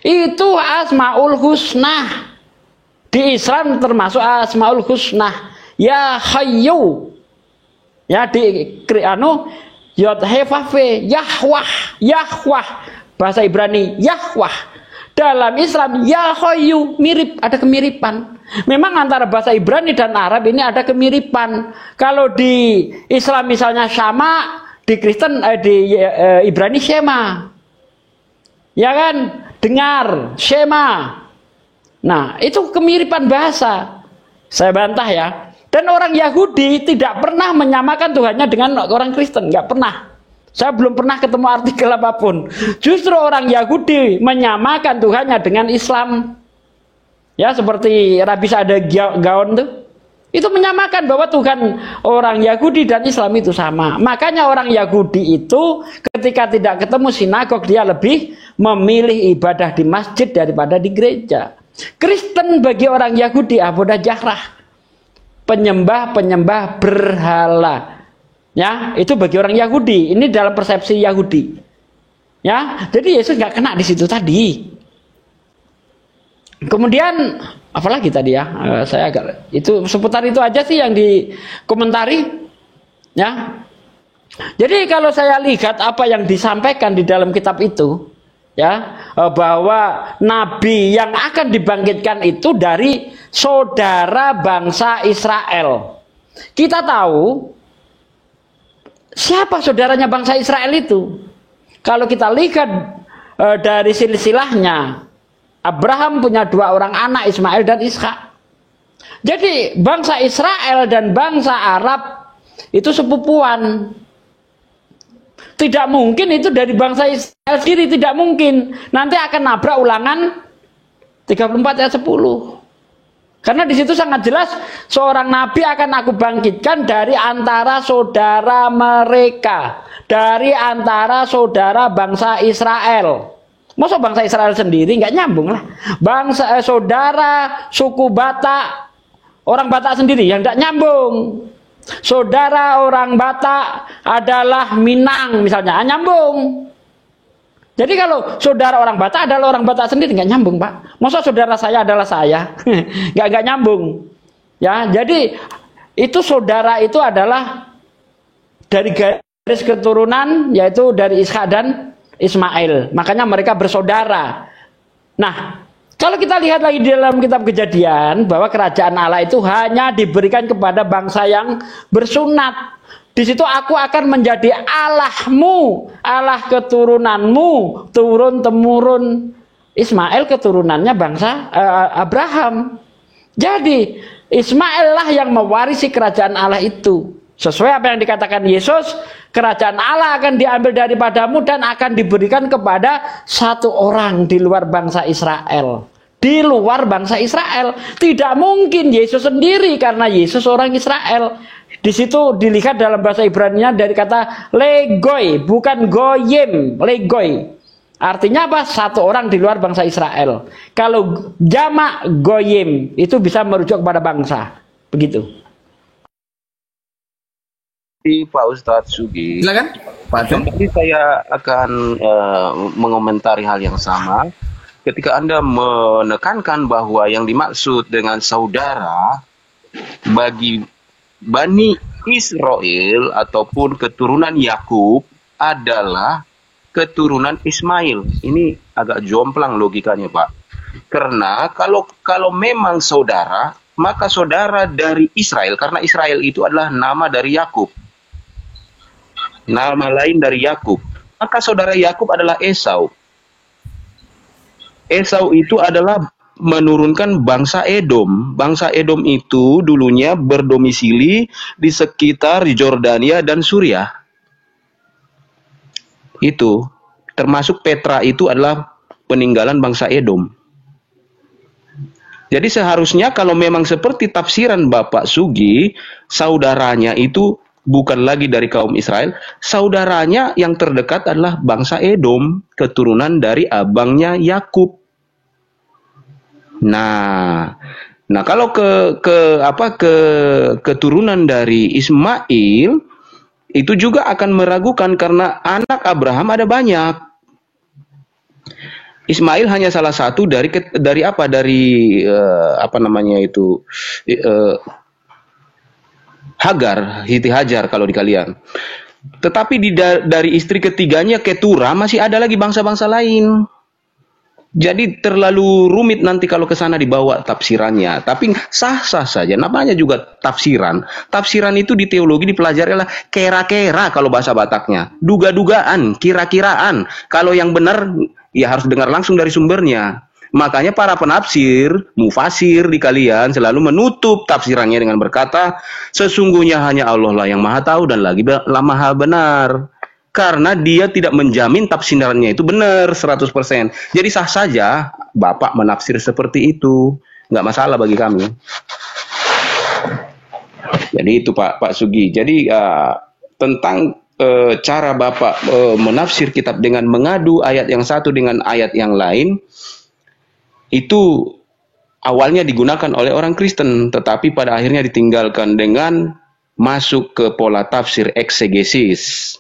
itu Asmaul Husna. Di Islam termasuk Asmaul Husna. Ya Hayyu. Ya di Yod He Vav He, Yahwah. Bahasa Ibrani Yahwah. Dalam Islam Ya Hayyu, mirip, ada kemiripan. Memang antara bahasa Ibrani dan Arab ini ada kemiripan. Kalau di Islam misalnya Syama, di Kristen di Ibrani Shema. Ya kan? Dengar, Shema. Nah, itu kemiripan bahasa. Saya bantah ya. Dan orang Yahudi tidak pernah menyamakan Tuhannya dengan orang Kristen, nggak pernah. Saya belum pernah ketemu artikel apapun. Justru orang Yahudi menyamakan Tuhannya dengan Islam. Ya, seperti Rabi Sada Gaon tuh. Itu menyamakan bahwa Tuhan orang Yahudi dan Islam itu sama. Makanya orang Yahudi itu ketika tidak ketemu sinagog, dia lebih memilih ibadah di masjid daripada di gereja. Kristen bagi orang Yahudi Abodah Jahrah, penyembah berhala. Ya, itu bagi orang Yahudi. Ini dalam persepsi Yahudi. Ya, jadi Yesus nggak kena di situ tadi. Kemudian apalagi tadi ya? Saya agak itu seputar itu aja sih yang dikomentari. Ya. Jadi kalau saya lihat apa yang disampaikan di dalam kitab itu, ya, bahwa nabi yang akan dibangkitkan itu dari saudara bangsa Israel. Kita tahu siapa saudaranya bangsa Israel itu. Kalau kita lihat dari silsilahnya, Abraham punya 2 orang anak, Ismail dan Ishak. Jadi bangsa Israel dan bangsa Arab itu sepupuan. Tidak mungkin itu dari bangsa Israel sendiri, tidak mungkin. Nanti akan nabrak Ulangan 34 ayat 10. Karena di situ sangat jelas seorang nabi akan aku bangkitkan dari antara saudara mereka, dari antara saudara bangsa Israel. Masa bangsa Israel sendiri nggak nyambung lah. Bangsa saudara suku Batak, orang Batak sendiri yang nggak nyambung. Saudara orang Batak adalah Minang misalnya, nyambung. Jadi kalau saudara orang Batak adalah orang Batak sendiri, nggak nyambung, Pak. Masa saudara saya adalah saya, nggak nyambung. Ya, jadi itu saudara itu adalah dari garis keturunan, yaitu dari Ishak dan Ismail. Makanya mereka bersaudara. Nah, kalau kita lihat lagi di dalam kitab Kejadian bahwa kerajaan Allah itu hanya diberikan kepada bangsa yang bersunat. Di situ aku akan menjadi Allahmu, Allah keturunanmu, turun-temurun. Ismail keturunannya bangsa Abraham. Jadi Ismail lah yang mewarisi kerajaan Allah itu. Sesuai apa yang dikatakan Yesus, kerajaan Allah akan diambil daripadamu dan akan diberikan kepada satu orang di luar bangsa Israel. Di luar bangsa Israel. Tidak mungkin Yesus sendiri karena Yesus orang Israel. Di situ dilihat dalam bahasa Ibrani dari kata legoi, bukan goyim, legoi. Artinya apa? Satu orang di luar bangsa Israel. Kalau jamak goyim itu bisa merujuk kepada bangsa. Begitu. Pak Ustadz Sugi. Silakan. Pak Atom. Jadi saya akan mengomentari hal yang sama. Ketika Anda menekankan bahwa yang dimaksud dengan saudara bagi Bani Israel ataupun keturunan Yakub adalah keturunan Ismail. Ini agak jomplang logikanya, Pak. Karena kalau memang saudara, maka saudara dari Israel, karena Israel itu adalah nama dari Yakub. Nama lain dari Yakub. Maka saudara Yakub adalah Esau. Esau itu adalah menurunkan bangsa Edom. Bangsa Edom itu dulunya berdomisili di sekitar Yordania dan Suriah. Itu termasuk Petra itu adalah peninggalan bangsa Edom. Jadi seharusnya kalau memang seperti tafsiran Bapak Sugi, saudaranya itu bukan lagi dari kaum Israel, saudaranya yang terdekat adalah bangsa Edom, keturunan dari abangnya Yakub. Nah kalau ke keturunan dari Ismail itu juga akan meragukan karena anak Abraham ada banyak. Ismail hanya salah satu dari Hagar, Siti Hajar kalau di kalian. Tetapi dari istri ketiganya Ketura masih ada lagi bangsa-bangsa lain. Jadi terlalu rumit nanti kalau ke sana dibawa tafsirannya. Tapi sah-sah saja. Namanya juga tafsiran. Tafsiran itu di teologi dipelajari adalah kera-kera kalau bahasa Bataknya. Duga-dugaan, kira-kiraan. Kalau yang benar ya harus dengar langsung dari sumbernya. Makanya para penafsir, mufasir di kalian selalu menutup tafsirannya dengan berkata, sesungguhnya hanya Allah lah yang maha tahu dan lagi maha benar. Karena dia tidak menjamin tafsirannya itu benar 100%. Jadi sah saja Bapak menafsir seperti itu. Nggak masalah bagi kami. Jadi itu Pak Sugi. Jadi tentang cara Bapak menafsir kitab dengan mengadu ayat yang satu dengan ayat yang lain, itu awalnya digunakan oleh orang Kristen, tetapi pada akhirnya ditinggalkan dengan masuk ke pola tafsir eksegesis.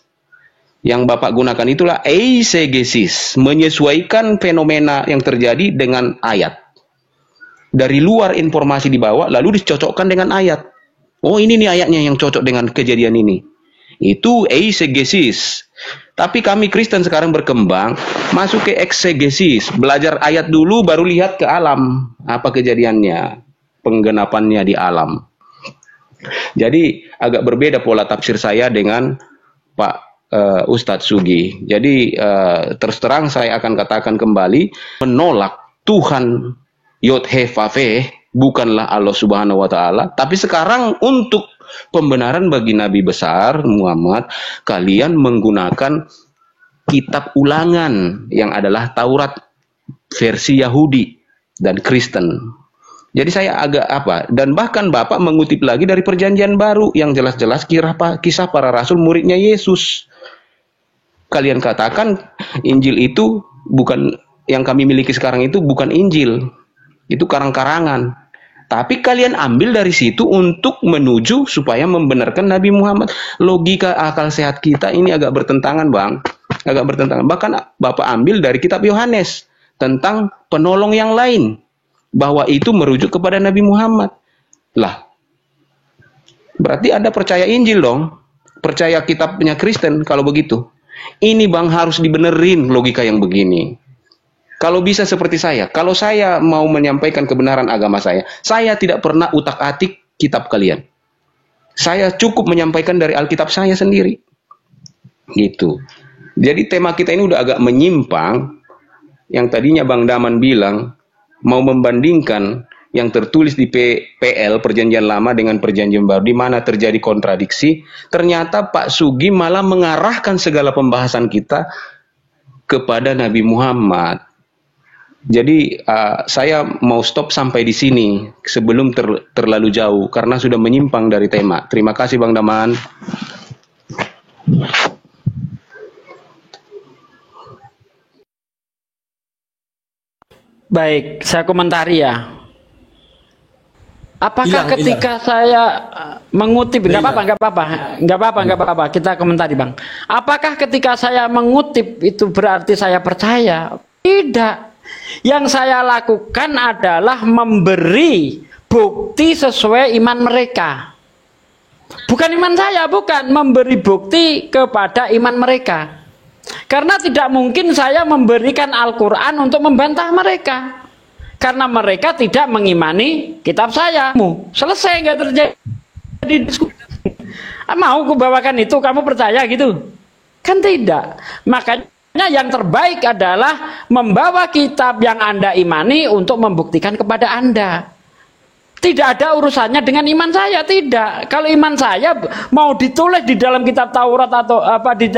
Yang Bapak gunakan itulah eisegesis, menyesuaikan fenomena yang terjadi dengan ayat. Dari luar informasi dibawa, lalu dicocokkan dengan ayat. Oh, ini nih ayatnya yang cocok dengan kejadian ini. Itu eisegesis. Tapi kami Kristen sekarang berkembang, masuk ke eksegesis. Belajar ayat dulu, baru lihat ke alam. Apa kejadiannya, penggenapannya di alam. Jadi agak berbeda pola tafsir saya dengan Pak Ustadz Sugi. Jadi terus terang saya akan katakan kembali, menolak Tuhan Yod He Vav He bukanlah Allah Subhanahu wa taala, tapi sekarang untuk pembenaran bagi Nabi besar Muhammad, kalian menggunakan kitab ulangan yang adalah Taurat versi Yahudi dan Kristen. Jadi saya agak dan bahkan Bapak mengutip lagi dari Perjanjian Baru yang jelas-jelas kisah para rasul muridnya Yesus. Kalian katakan Injil itu bukan, yang kami miliki sekarang itu bukan Injil, itu karang-karangan. Tapi kalian ambil dari situ untuk menuju supaya membenarkan Nabi Muhammad. Logika akal sehat kita ini agak bertentangan, Bang. Agak bertentangan. Bahkan Bapak ambil dari kitab Yohanes tentang penolong yang lain, bahwa itu merujuk kepada Nabi Muhammad. Lah, berarti Anda percaya Injil dong, percaya kitabnya Kristen kalau begitu. Ini Bang harus dibenerin logika yang begini. Kalau bisa seperti saya, kalau saya mau menyampaikan kebenaran agama saya tidak pernah utak-atik kitab kalian. Saya cukup menyampaikan dari Alkitab saya sendiri. Gitu. Jadi tema kita ini udah agak menyimpang. Yang tadinya Bang Daman bilang mau membandingkan yang tertulis di PL Perjanjian Lama dengan Perjanjian Baru, di mana terjadi kontradiksi. Ternyata Pak Sugi malah mengarahkan segala pembahasan kita kepada Nabi Muhammad. Jadi saya mau stop sampai di sini sebelum terlalu jauh karena sudah menyimpang dari tema. Terima kasih Bang Daman. Baik, saya komentari ya. Apakah ketika saya mengutip, nggak apa-apa, kita komentari Bang. Apakah ketika saya mengutip itu berarti saya percaya? Tidak. Yang saya lakukan adalah memberi bukti sesuai iman mereka. Bukan iman saya, bukan. Memberi bukti kepada iman mereka. Karena tidak mungkin saya memberikan Al-Quran untuk membantah mereka. Karena mereka tidak mengimani kitab saya. Selesai, nggak terjadi diskusi. Mau kubawakan itu, kamu percaya gitu? Kan tidak. Makanya yang terbaik adalah membawa kitab yang Anda imani untuk membuktikan kepada Anda. Tidak ada urusannya dengan iman saya, tidak. Kalau iman saya mau ditulis di dalam kitab Taurat atau apa di dalam